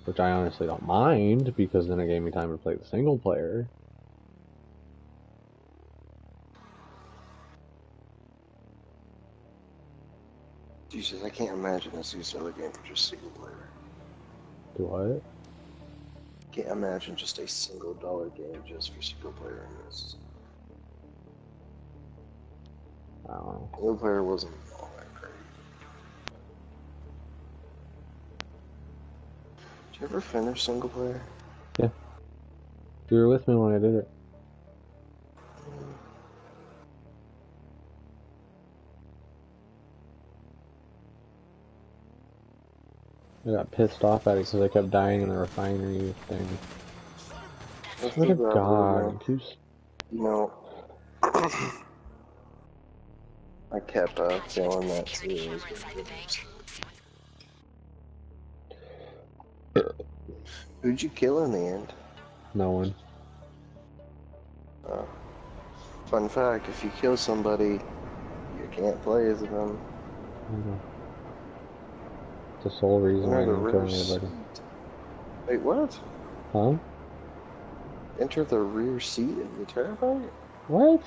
Which I honestly don't mind, because then it gave me time to play the single player. Jesus, I can't imagine this other game for just single player. Do what? Can't imagine just a $1 game just for single player in this. I don't know. Single player wasn't all that great. Did you ever finish single player? Yeah. You were with me when I did it. I got pissed off at it because I kept dying in the refinery thing. Swear to God, You know, I kept feeling that too. Who'd you kill in the end? No one. Fun fact, if you kill somebody, you can't play as them. The sole reason why I didn't kill anybody. Wait, what? Huh? Enter the rear seat in the Terrorfighter? What?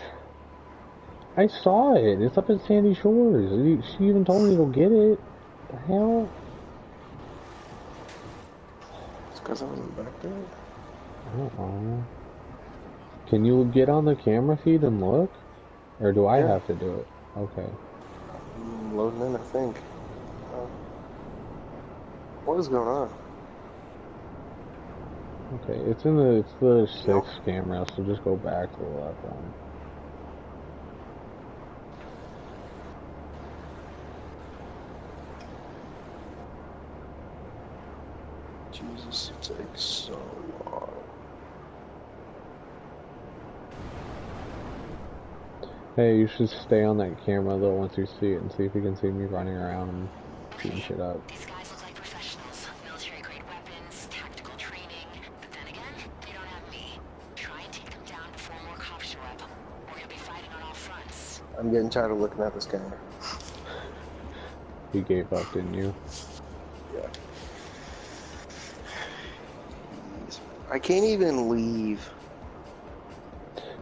I saw it. It's up at Sandy Shores. She even told me to go get it. The hell? It's because I wasn't back there? I don't know. Can you get on the camera feed and look? Or do I have to do it? Okay. I'm loading in, I think. What is going on? Okay, it's the 6th camera, so just go back to the left one. Jesus, it takes so long. Hey, you should stay on that camera though once you see it and see if you can see me running around and shooting shit up. These guys look like professionals. Military-grade weapons, tactical training. But then again, they don't have me. Try and take them down before more cops show up, or you'll be fighting on all fronts. I'm getting tired of looking at this camera. You gave up, didn't you? Yeah. I can't even leave.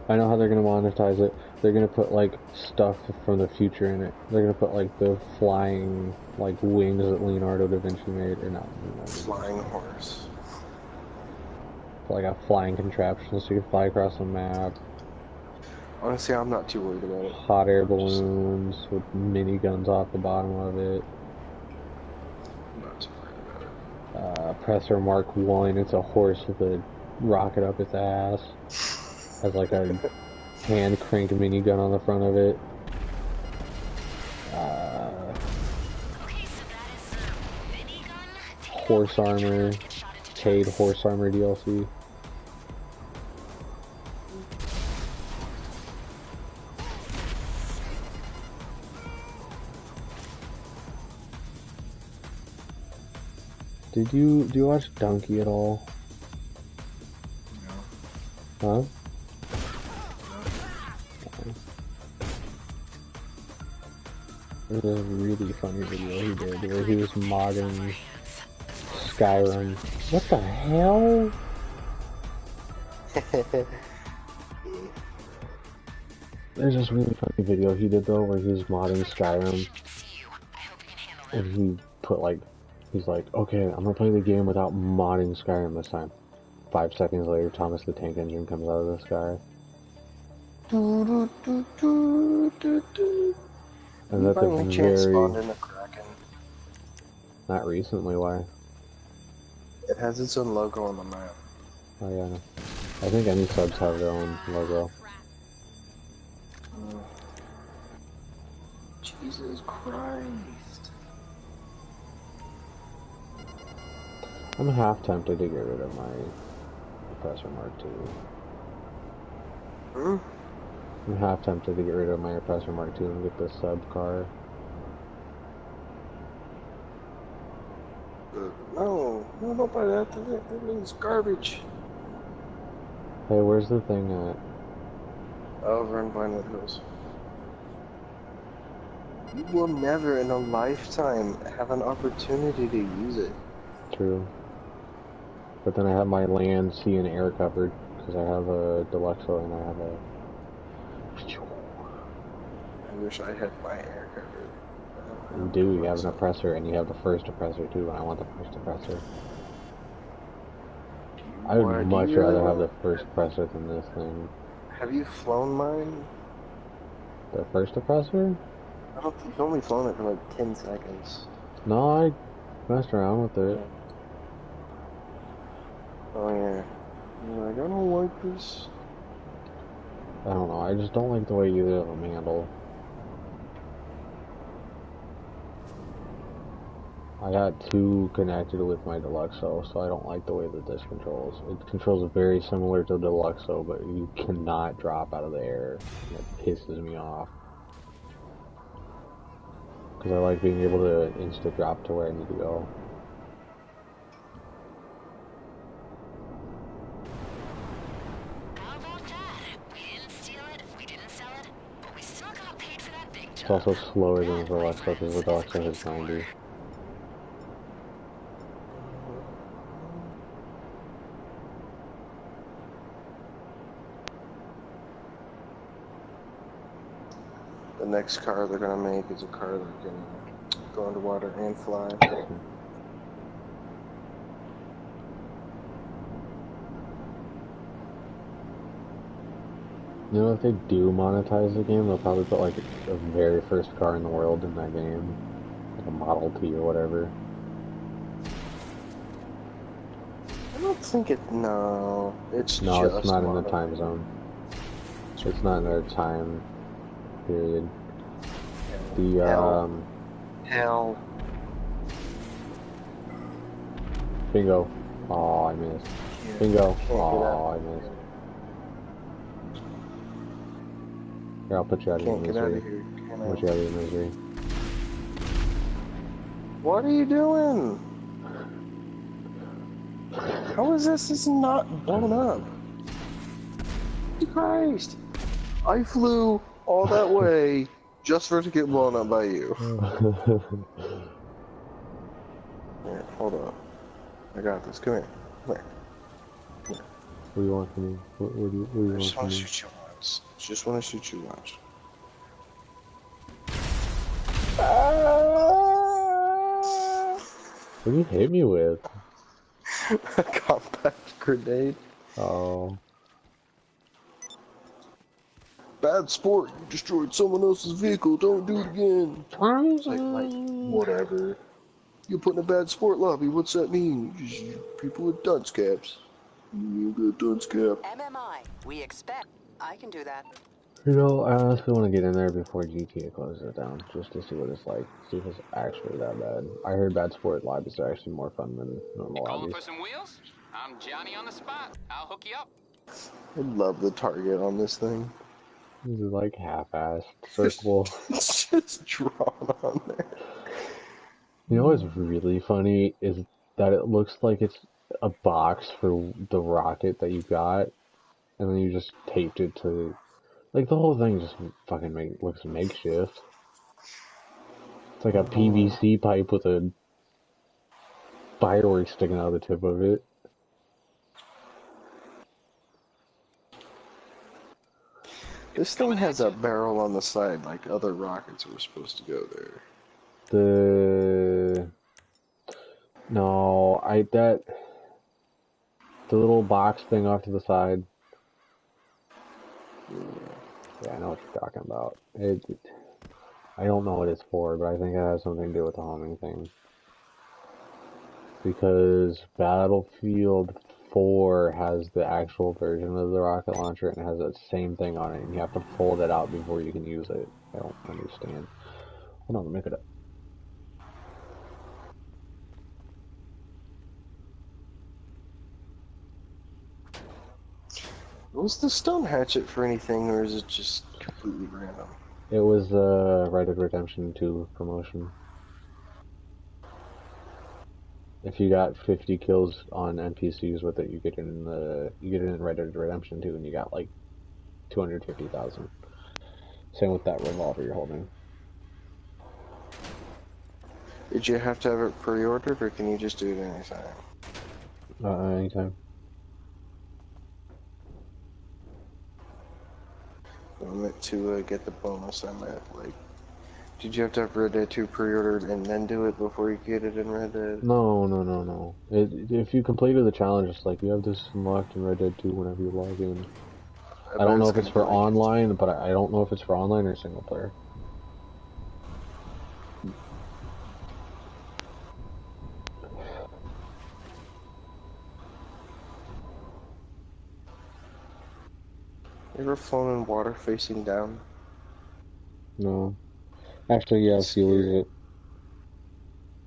I know how they're gonna monetize it. They're gonna put like stuff from the future in it. They're gonna put like the flying like wings that Leonardo da Vinci made, or not. Flying horse. Like a flying contraption so you can fly across the map. Honestly, I'm not too worried about it. Hot air balloons with miniguns off the bottom of it. I'm not too worried about it. Presser Mark 1, it's a horse with a rocket up its ass. Has like a hand cranked minigun on the front of it. Horse armor, paid horse armor DLC. do you watch Donkey at all? No. Huh? There's a really funny video he did where he was modding Skyrim. What the hell? There's this really funny video he did though where he was modding Skyrim. And he put like, he's like, okay, I'm gonna play the game without modding Skyrim this time. 5 seconds later, Thomas the Tank Engine comes out of the sky. And that's a very... Not recently, why? It has its own logo on the map. Oh yeah, I think any subs have their own logo. Jesus Christ. I'm half tempted to get rid of my Oppressor Mark II. Hmm? I'm half tempted to get rid of my Oppressor Mark II and get the sub car. No, don't buy that. That means garbage. Hey, where's the thing at? Over in Vinewood Hills. You will never in a lifetime have an opportunity to use it. True. But then I have my land, sea, and air covered, because I have a Deluxo and I have a... I wish I had my air covered. You do, you have an Oppressor, and you have the first Oppressor too, and I want the first Oppressor. I would much rather have the first Oppressor than this thing. Have you flown mine? The first Oppressor? I don't think you've only flown it for like 10 seconds. No, I messed around with it. Oh yeah. You're like, I don't like this. I don't know, I just don't like the way either of them handle. I got two connected with my Deluxo, so I don't like the way that this controls. It controls very similar to Deluxo, but you cannot drop out of the air. It pisses me off. Because I like being able to insta drop to where I need to go. How about that? We didn't steal it, we didn't sell it, but we still got paid for that big job. It's also slower than the Deluxo, because the Deluxo has 90. The next car they're gonna make is a car that can go underwater and fly. You know, if they do monetize the game, they'll probably put like the very first car in the world in that game. Like a Model T or whatever. I don't think it. No, it's No, just it's not in the time zone. It's not in their time period. The Hell. Bingo. Oh, I missed. Bingo. Oh, I missed. Here, I'll put you out of your Can't get out misery. of here. I'll put you out of your misery. What are you doing? How is this not blown up? Jesus Christ! I flew all that way just for it to get blown up by you. Here, hold on. I got this. Come here. Come here. Come here. What do you want from me? What do you I just want want from to me? shoot you once. Just want to shoot you once. What do you hit me with? A compact grenade. Oh. Bad sport. You destroyed someone else's vehicle. Don't do it again. It's like, whatever. You're putting a bad sport lobby. What's that mean? Just people with dunce caps. You got dunce cap. MMI. We expect. I can do that. You know, I honestly want to get in there before GTA closes it down, just to see what it's like, see if it's actually that bad. I heard bad sport lobbies are actually more fun than normal Calling lobbies. for some wheels? I'm Johnny on the spot. I'll hook you up. I love the target on this thing. This is like half-assed circle. It's just drawn on there. You know what's really funny is that it looks like it's a box for the rocket that you got, and then you just taped it to, like, the whole thing just fucking looks makeshift. It's like a PVC pipe with a firework sticking out of the tip of it. This thing has a barrel on the side, like other rockets were supposed to go there. The little box thing off to the side. Yeah, I know what you're talking about. I don't know what it's for, but I think it has something to do with the homing thing. Because Battlefield 4 has the actual version of the rocket launcher and it has that same thing on it, and you have to fold it out before you can use it. I don't understand. Hold on, let me make it up. Was the stone hatchet for anything, or is it just completely random? It was Red Dead Redemption 2 promotion. If you got 50 kills on NPCs with it, you get it in Red Dead Redemption 2, and you got like 250,000. Same with that revolver you're holding. Did you have to have it pre-ordered, or can you just do it anytime? Anytime. I meant to get the bonus. I meant, like, did you have to have Red Dead 2 pre-ordered and then do it before you get it in Red Dead? No. If you completed the challenge, it's like you have this unlocked in Red Dead 2 whenever you log in. I don't know if it's for online, but I don't know if it's for online or single player. You ever flown in water facing down? No. Actually, yeah, if you lose it.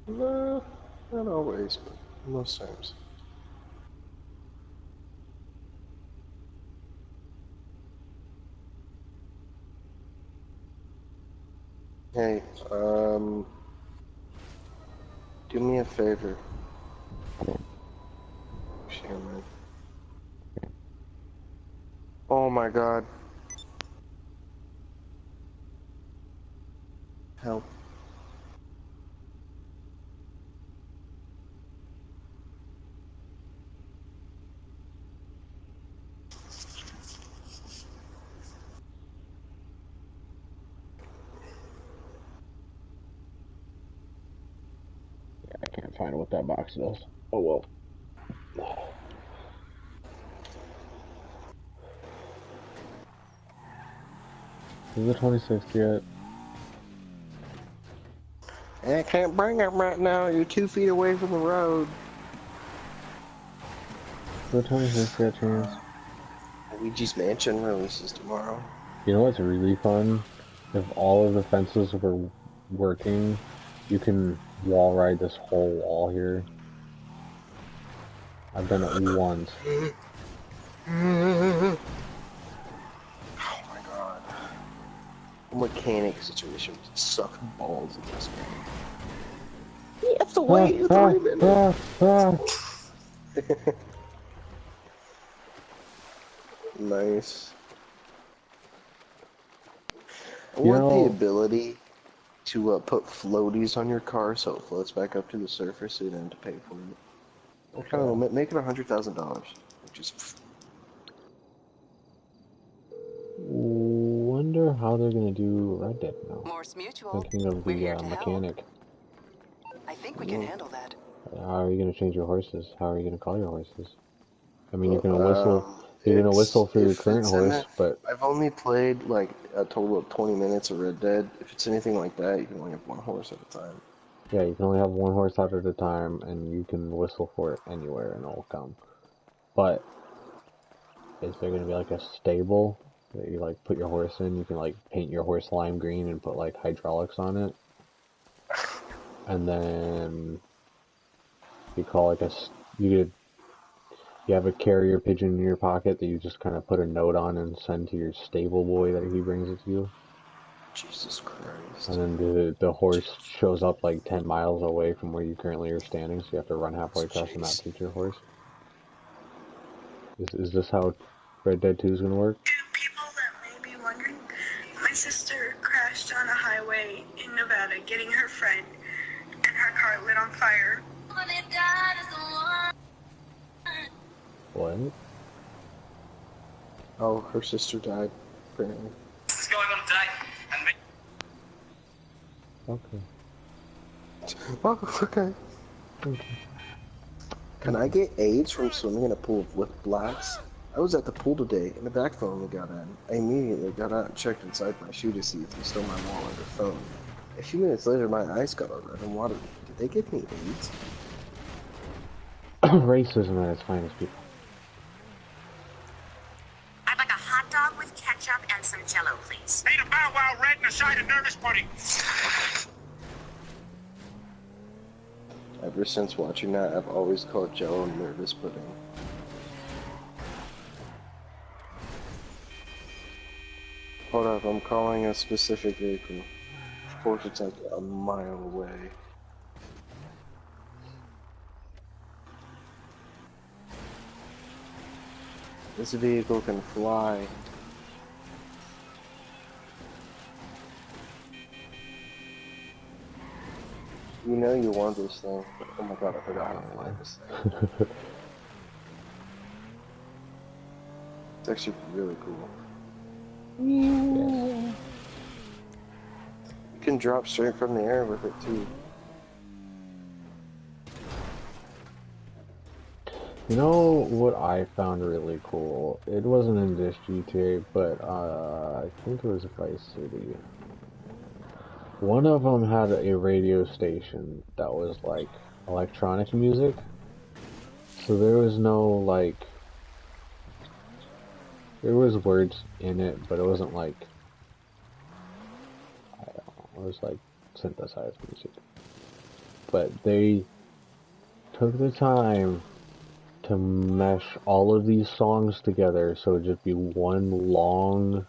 No, not always, but most times. Hey, do me a favor. Share, man. Oh my god. Help. Yeah, I can't find what that box does. Oh well. Is it 26th yet? I can't bring it right now. You're 2 feet away from the road. Is it 26th yet, Chance? Luigi's Mansion releases tomorrow. You know what's really fun? If all of the fences were working, you can wall ride this whole wall here. I've done it once. Oh my god. Mechanic situation would suck balls in this game. You have to wait 3 minutes. Nice. I want the ability to put floaties on your car so it floats back up to the surface so you don't have to pay for it. Okay. Kind of make it $100,000, which is. Wonder how they're gonna do Red Dead now. Morse Mutual. Thinking of the mechanic. I think we can handle that. How are you gonna change your horses? How are you gonna call your horses? I mean, you're gonna whistle. You're gonna whistle for your current horse, but I've only played like a total of 20 minutes of Red Dead. If it's anything like that, you can only have one horse at a time. Yeah, you can only have one horse out at a time, and you can whistle for it anywhere, and it'll come. But is there gonna be like a stable that you like put your horse in? You can like paint your horse lime green and put like hydraulics on it, and then you call like you have a carrier pigeon in your pocket that you just kind of put a note on and send to your stable boy that he brings it to you. Jesus Christ. And then the horse shows up like 10 miles away from where you currently are standing, so you have to run halfway across the map to get your horse. Is this how Red Dead 2 is going to work? To people that may be wondering, my sister crashed on a highway in Nevada getting her friend, and her car lit on fire. What? Oh, her sister died, apparently. What's going on today? Okay. Oh, okay. Okay. Can I get AIDS from swimming in a pool with blacks? I was at the pool today, and the back phone got in. I immediately got out and checked inside my shoe to see if they stole my wallet or phone. A few minutes later, my eyes got all red and watery. Did they give me AIDS? Racism at its finest, people. I'd like a hot dog with ketchup and some Jell-O, please. Need a Bow Wow Red and a side of nervous pudding. Ever since watching that, I've always called Jell-O nervous pudding. Hold up, I'm calling a specific vehicle. Of course, it's like a mile away. This vehicle can fly. You know you want this thing. Oh my god, I forgot how to fly this thing. It's actually really cool. You can drop straight from the air with it too. You know what I found really cool? It wasn't in this GTA, but I think it was Vice City. One of them had a radio station that was like electronic music. So there was no like... There was words in it, but it wasn't like... I don't know, it was like synthesized music. But they took the time to mesh all of these songs together so it'd just be one long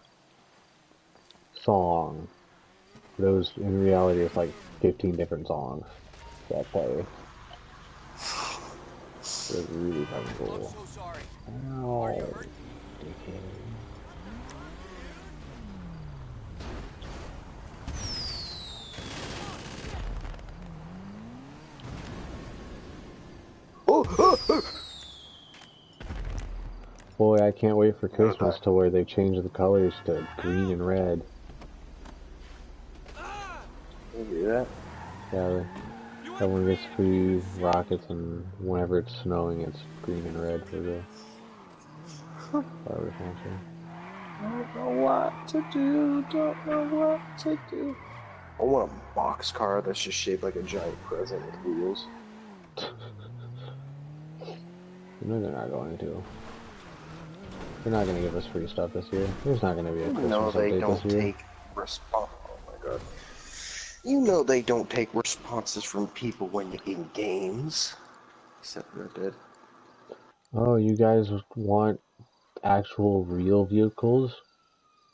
song. Those, in reality, it's like 15 different songs that play. It was really fucking cool. Ow. Boy, I can't wait for Christmas to where they change the colors to green and red. You do that? Yeah, everyone gets free rockets, and whenever it's snowing, it's green and red for the fireworks launcher. Don't know what to do, don't know what to do. I want a boxcar that's just shaped like a giant present with wheels. No, they're not going to. They're not going to give us free stuff this year. There's not going to be a Christmas No, they update don't this year. take response. Oh my god. You know they don't take responses from people when making games. Except Red Dead. Oh, you guys want actual real vehicles?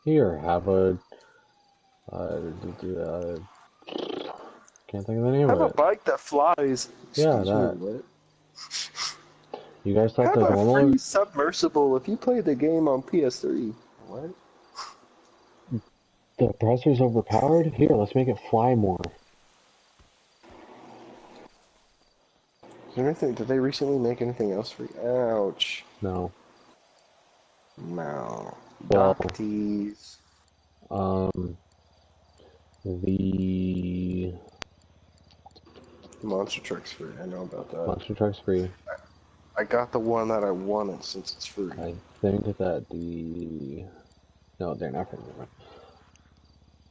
Here, have a... can't think of the name Have of a it. bike that flies. Yeah, Excuse that. me, what? You guys thought Have the a normal... free submersible if you play the game on PS3. What? The pressure's overpowered? Here, let's make it fly more. Is there anything? Did they recently make anything else free? Ouch. No. No. Well, Docties. the Monster Truck's free. I know about that. Monster Truck's free. I got the one that I wanted since it's free. I think that the... No, they're not free.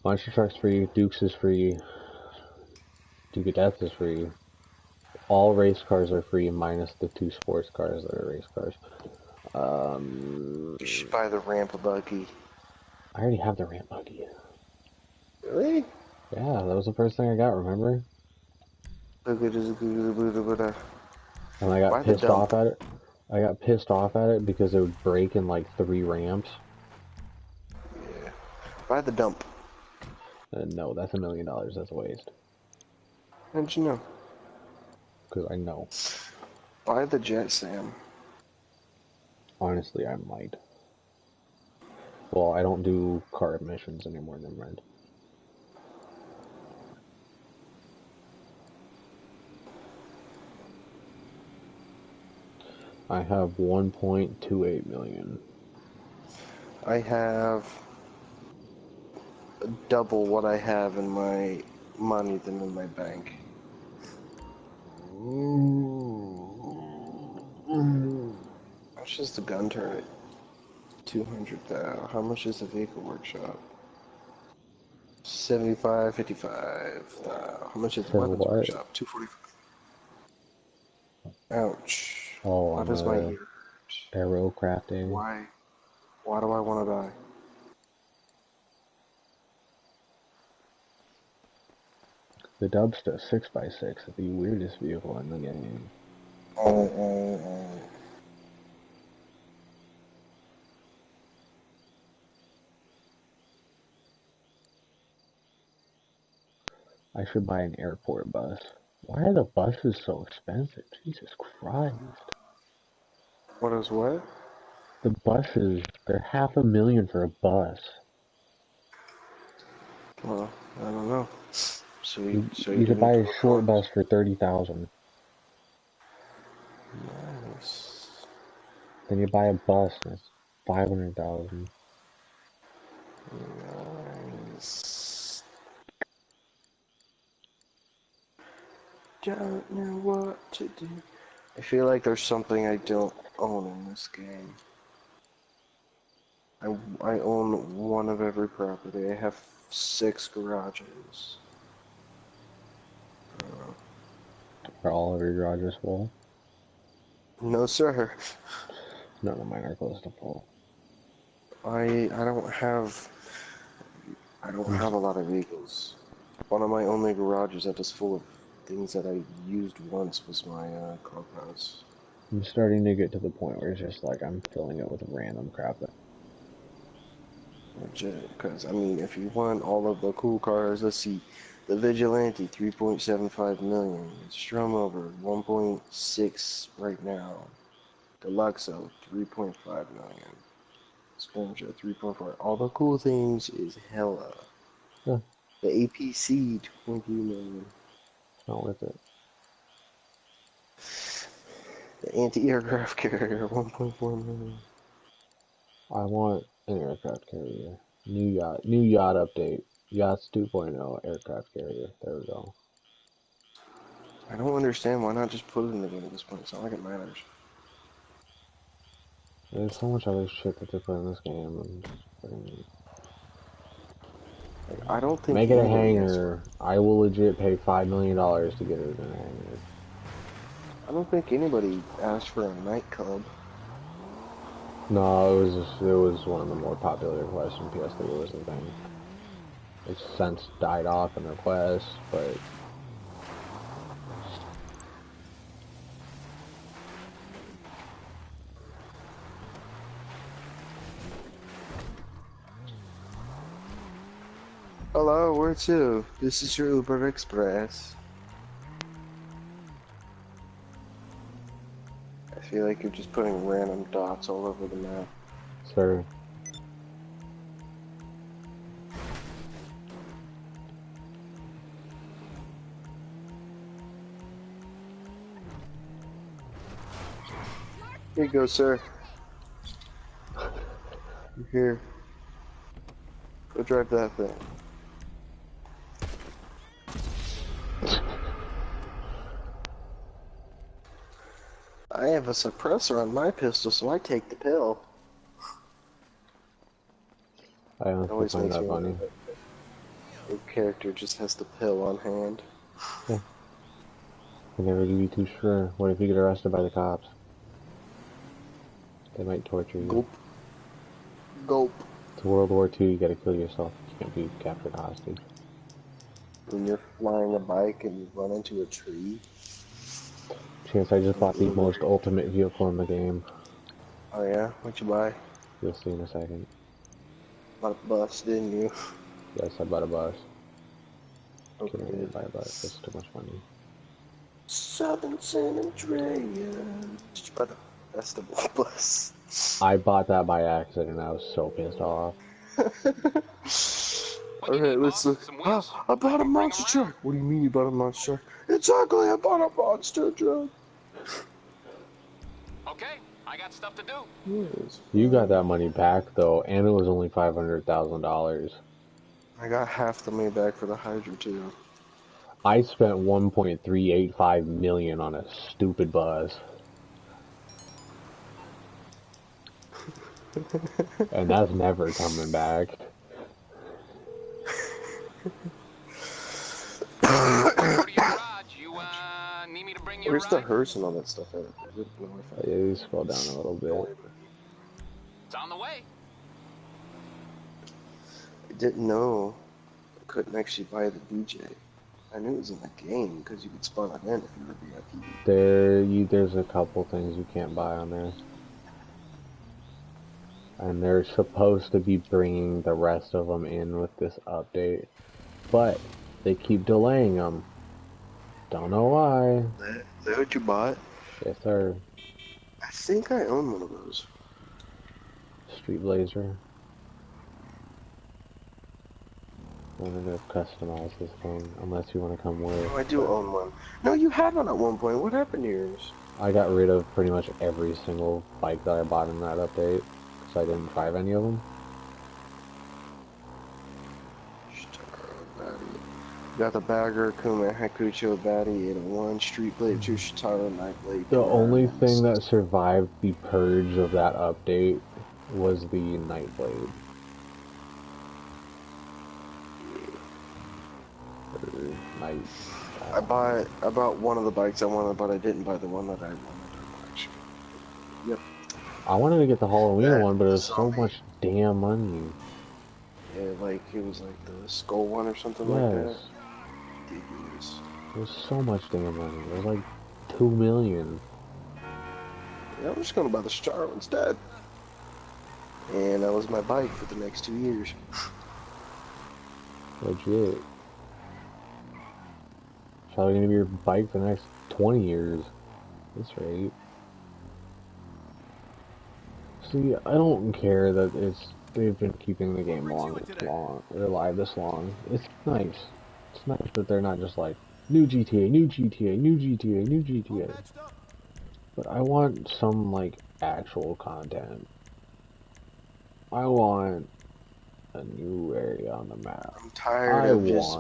Monster Truck's free, Dukes is free, Duke of Death is free. All race cars are free, minus the 2 sports cars that are race cars. You should buy the ramp buggy. I already have the ramp buggy. Really? Yeah, that was the first thing I got, remember? And I got pissed off at it. I got pissed off at it because it would break in like 3 ramps. Yeah. Buy the dump. No, that's $1 million. That's a waste. How'd you know? Because I know. Buy the jet, Sam. Honestly, I might. Well, I don't do car missions anymore, never mind. I have 1.28 million. I have double what I have in my money than in my bank. How much is the gun turret? 200,000. How much is the vehicle workshop? 75, 55. How much is the weapons workshop? 245. Ouch. Oh, Why does my ear hurt? Aero crafting. Why? Why do I want to die? The Dubster 6x6 is the weirdest vehicle in the game. I should buy an airport bus. Why are the buses so expensive? Jesus Christ. What is what? The buses, they're $500,000 for a bus. Well, I don't know. So you could buy a short bus for 30,000. Nice. Then you buy a bus and it's 500,000. Nice. Don't know what to do. I feel like there's something I don't own in this game. I own one of every property. I have 6 garages. Are all of your garages full? No, sir. None of mine are close to full. I don't have a lot of vehicles. One of my only garages that is full of things that I used once was my clubhouse. I'm starting to get to the point where it's just like I'm filling it with random crap. Legit, because I mean, if you want all of the cool cars, let's see, the Vigilante 3.75 million, Strum Over 1.6 right now, Deluxo 3.5 million, Skirmisher 3.4. All the cool things is hella. Yeah. The APC 2.3 million. It's not worth it. The anti-aircraft carrier 1.4 million. I want an aircraft carrier. New yacht update. Yachts 2.0 aircraft carrier. There we go. I don't understand why not just put it in the game at this point. It's not like it matters. There's so much other shit that they put in this game. And I don't think make it a hangar. I will legit pay $5 million to get it in a hangar. I don't think anybody asked for a nightclub. No, it was one of the more popular requests from PS3 was the thing. It's since died off in requests, but hello, where to? This is your Uber Express. I feel like you're just putting random dots all over the map. Sir. Here you go, sir. You're here. Go drive that thing. I have a suppressor on my pistol, so I take the pill. I honestly find that funny. Your character just has the pill on hand. Yeah. Can never be too sure. What if you get arrested by the cops? They might torture you. Gulp. Gulp. It's World War II, you gotta kill yourself. You can't be captured hostage. When you're flying a bike and you run into a tree. Chance, I just bought the most ultimate vehicle in the game. Oh yeah? What'd you buy? You'll see in a second. Bought a bus, didn't you? Yes, I bought a bus. Okay. Can't buy that. That's too much money. Southern San Andreas. Did you buy the festival bus? I bought that by accident. I was so pissed off. Alright, let's look. I bought a monster truck. What do you mean you bought a monster truck? It's ugly. I bought a monster truck. Okay, I got stuff to do. Yes. You got that money back though, and it was only $500,000. I got half the money back for the Hydra too. I spent 1.385 million on a stupid bus. And that's never coming back. Where's the hearse and all that stuff at? Yeah, you scroll down a little bit. It's on the way. I didn't know I couldn't actually buy the DJ. I knew it was in the game because you could spawn it in if you were VIP. There's a couple things you can't buy on there. And they're supposed to be bringing the rest of them in with this update. But they keep delaying them. Don't know why. Is that what you bought? Yes, sir. I think I own one of those. Street Blazer. I'm gonna customize this thing, unless you want to come with. Oh, I do own one. No, you had one at one point. What happened to yours? I got rid of pretty much every single bike that I bought in that update, because I didn't drive any of them. Got the Bagger, Kuma, Hakucho, Batty, 801, Street Blade, 2, Shitaro, Nightblade. The only thing that survived the purge of that update was the Nightblade. I bought one of the bikes I wanted, but I didn't buy the one that I wanted. Actually. Yep. I wanted to get the Halloween one, but it was so much damn money. Yeah, like it was like the Skull one or something like that. Ridiculous. It was so much damn money. It was like 2 million. Yeah, I'm just gonna buy the Shitaro instead. And that was my bike for the next 2 years. Legit. Probably gonna be your bike for the next 20 years. That's right. See, I don't care that they've been keeping the game alive this long. It's nice. It's nice that they're not just like new GTA, new GTA, new GTA, new GTA. But I want some like actual content. I want a new area on the map. I'm tired of just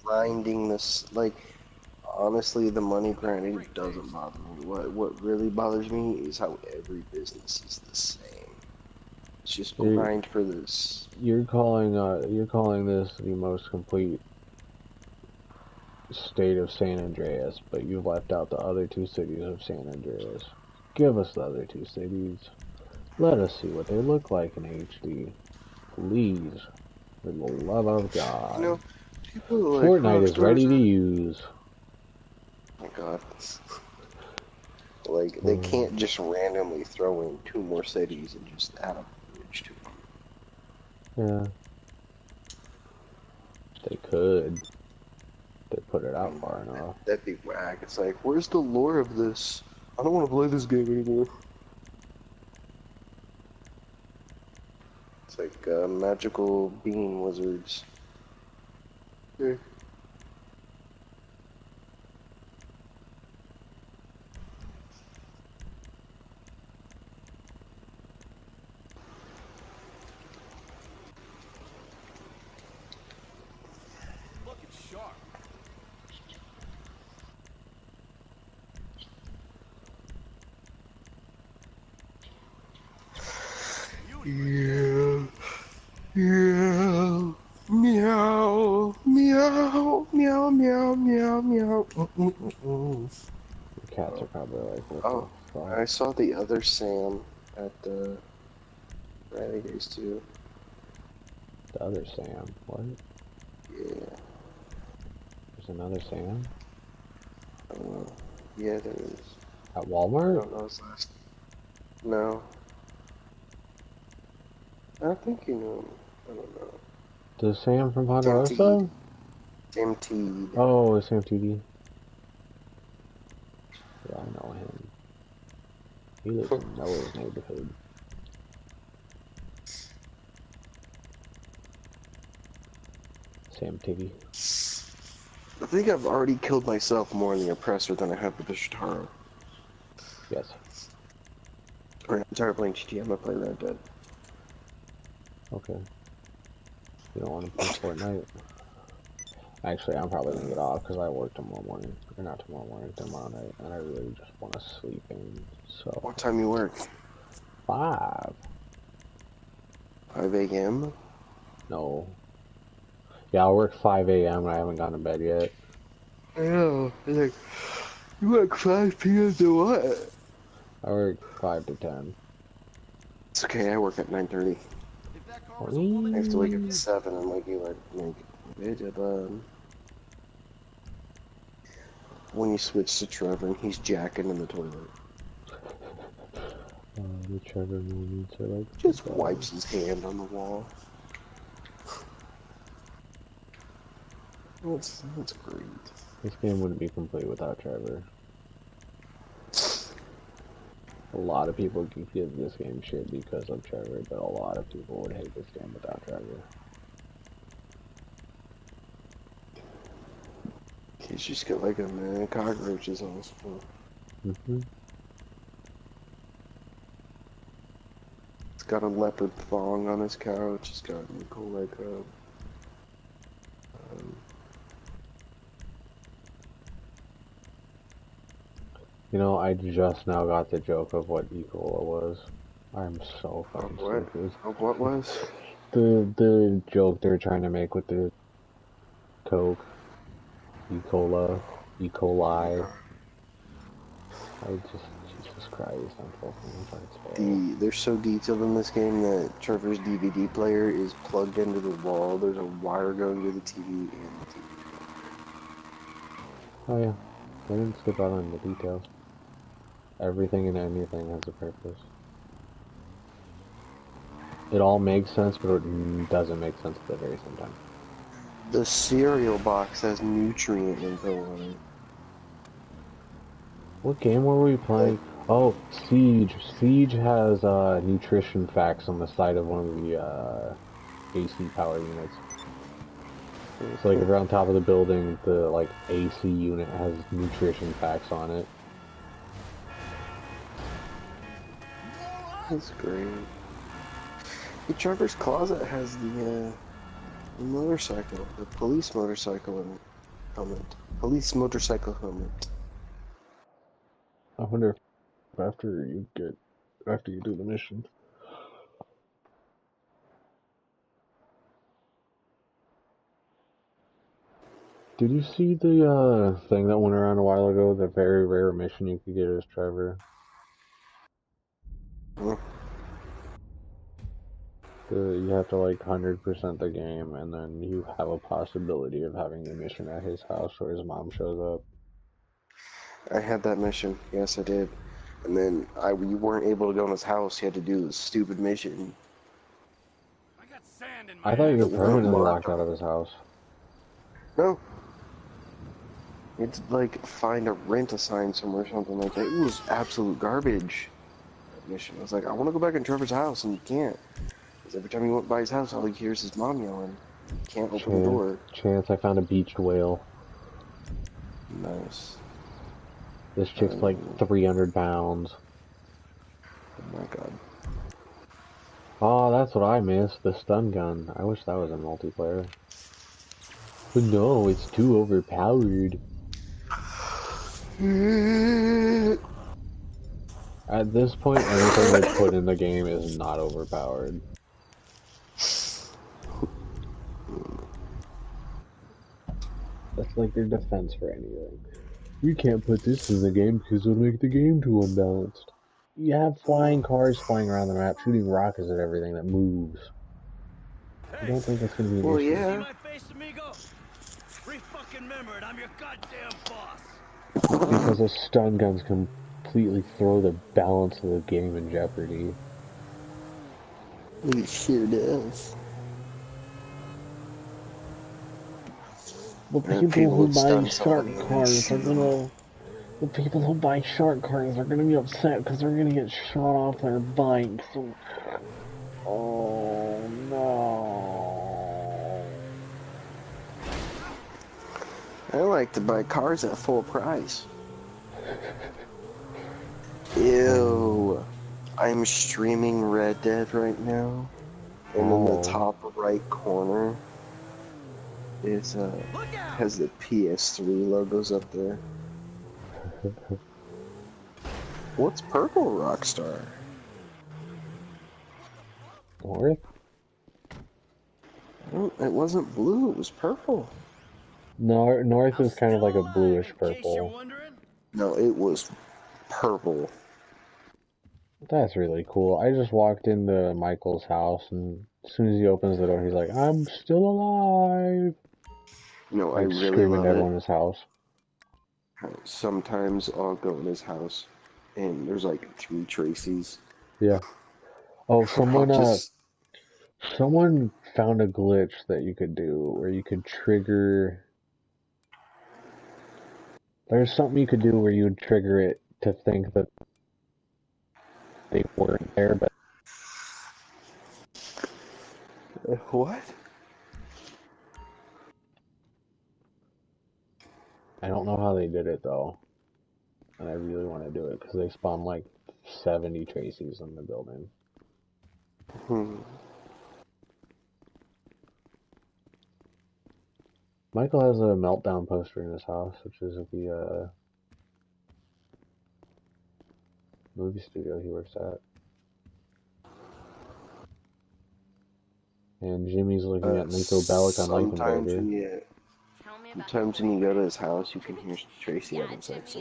grinding this. Like, honestly, the money grinding doesn't bother me. What really bothers me is how every business is the same. It's just grind for this. You're calling this the most complete state of San Andreas, but you've left out the other 2 cities of San Andreas. Give us the other 2 cities. Let us see what they look like in HD. Please. For the love of God. You know, people are like, Fortnite is ready to use. Oh my God. Like, they can't just randomly throw in 2 more cities and just add a bridge to them. Yeah. They could. They put it out far enough. That'd be whack. It's like, where's the lore of this? I don't want to play this game anymore. It's like magical bean wizards. Okay. Yeah, yeah, meow, meow, meow, meow, meow, meow. The cats are probably like, what the fuck? I saw the other Sam at the Friday Days too. The other Sam? What? Yeah. There's another Sam? Yeah, there is. At Walmart? I don't know his last. No. I think you know him. I don't know. The Sam from Ponderosa? MT. Oh, it's MTD. Yeah, I know him. He lives in Noah's neighborhood. Sam Tiggy. I think I've already killed myself more in the Oppressor than I have with the Shitaro. Yes. Alright, I'm tired of playing GTA, I'm gonna play Red Dead. Okay. You don't want to play Fortnite? Actually, I'm probably gonna get off because I work tomorrow morning. Or not tomorrow morning, tomorrow night. And I really just want to sleep in, so... What time you work? 5. 5 a.m.? No. Yeah, I work 5 a.m. and I haven't gone to bed yet. I know. It's like, you work 5 p.m. to what? I work 5 to 10. It's okay, I work at 9:30. I have to wake up at 7 and like you like when you switch to Trevor and he's jacking in the toilet. The Trevor moments are like... Just wipes his hand on the wall. That's great. This game wouldn't be complete without Trevor. A lot of people could give this game shit because of Trevor, but a lot of people would hate this game without Trevor. He's just got like a million cockroaches on his floor. He's got a leopard thong on his couch. He's got Nicole like You know, I just now got the joke of what E. cola was. I'm so fucking stupid. Of what was? The joke they're trying to make with the Coke. E. cola. E. coli. Jesus Christ, I'm fucking They're so detailed in this game that Trevor's DVD player is plugged into the wall. There's a wire going to the TV and the TV. Oh yeah, they didn't skip out on the details. Everything and anything has a purpose. It all makes sense, but it doesn't make sense at the very same time. The cereal box has nutrient info on it. What game were we playing? Oh, Siege. Siege has nutrition facts on the side of one of the AC power units. So like if you're on top of the building, the like AC unit has nutrition facts on it. That's great. Hey, Trevor's closet has the motorcycle, the police motorcycle helmet. Police motorcycle helmet. I wonder if after you do the mission. Did you see the thing that went around a while ago? The very rare mission you could get as Trevor. You have to like 100% the game, and then you have a possibility of having the mission at his house where his mom shows up. I had that mission. Yes, I did. And then we weren't able to go in his house. You had to do this stupid mission. I thought you were permanently locked out of his house. No. You had to like find a rent-a-sign somewhere or something like that. It was absolute garbage. That mission. I was like, I want to go back in Trevor's house, and you can't. Because every time you went by his house, all he hears is mom yelling. You can't open the door. Chance, I found a beached whale. Nice. This chick's like 300 pounds. Oh my god. Oh, that's what I missed. The stun gun. I wish that was in multiplayer. But no, it's too overpowered. At this point, anything they put in the game is not overpowered. That's like their defense for anything. We can't put this in the game because it'll make the game too unbalanced. You have flying cars flying around the map, shooting rockets at everything that moves. I don't think that's gonna be an issue. Yeah. Re-fucking-member it, I'm your goddamn boss. Because those stun guns completely throw the balance of the game in jeopardy. It sure does. The people who buy shark cars are gonna... The people who buy shark cars are gonna be upset because they're gonna get shot off their bikes. Oh no. I like to buy cars at full price. Ew. I'm streaming Red Dead right now. And in the top right corner is has the PS3 logos up there. What's purple, Rockstar? North? It wasn't blue, it was purple. No, North is kind of like a bluish purple. No, it was purple. That's really cool. I just walked into Michael's house, and as soon as he opens the door, he's like, "I'm still alive!" No, I really screaming love at everyone it. in his house. Sometimes I'll go in his house, and there's like 3 Tracys. Yeah. Oh, someone just... someone found a glitch that you could do where you could trigger. There's something you could do where you would trigger it to think that they weren't there, but what? I don't know how they did it though, and I really want to do it because they spawned like 70 Tracys in the building. Michael has a meltdown poster in his house, which is the movie studio he works at. And Jimmy's looking at Nico Bellic on Life Invader. Sometimes when you go to his house, you can hear Tracy having sex.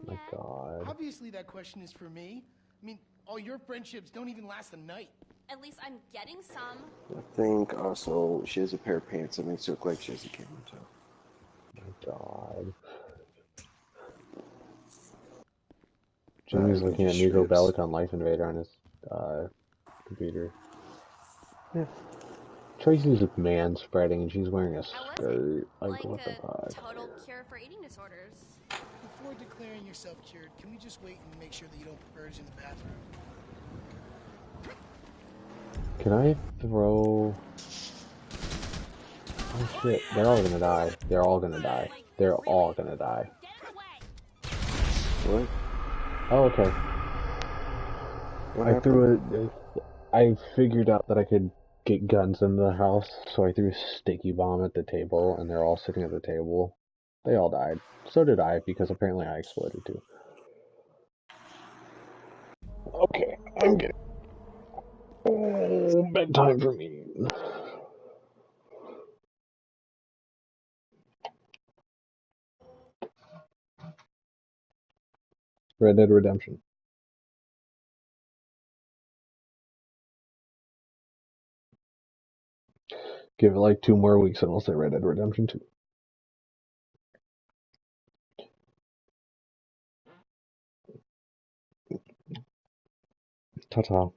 My God. Obviously, that question is for me. I mean, all your friendships don't even last a night. At least I'm getting some. I think also she has a pair of pants that makes it look like she has a camera toe. My God. Jimmy's looking at Nico Bellic on Life Invader on his computer. Yeah. Tracy's with man spreading and she's wearing a skirt. Like what the fuck? Total cure for eating disorders. Before declaring yourself cured, can we just wait and make sure that you don't purge in the bathroom? Can I throw... Oh shit, they're all gonna die. They're all gonna die. They're all gonna die. What? Oh, okay. I figured out that I could get guns in the house, so I threw a sticky bomb at the table, and they're all sitting at the table. They all died. So did I, because apparently I exploded too. Okay, I'm getting... Oh, bedtime for me. Red Dead Redemption. Give it like 2 more weeks and I'll say Red Dead Redemption 2. Ta-ta.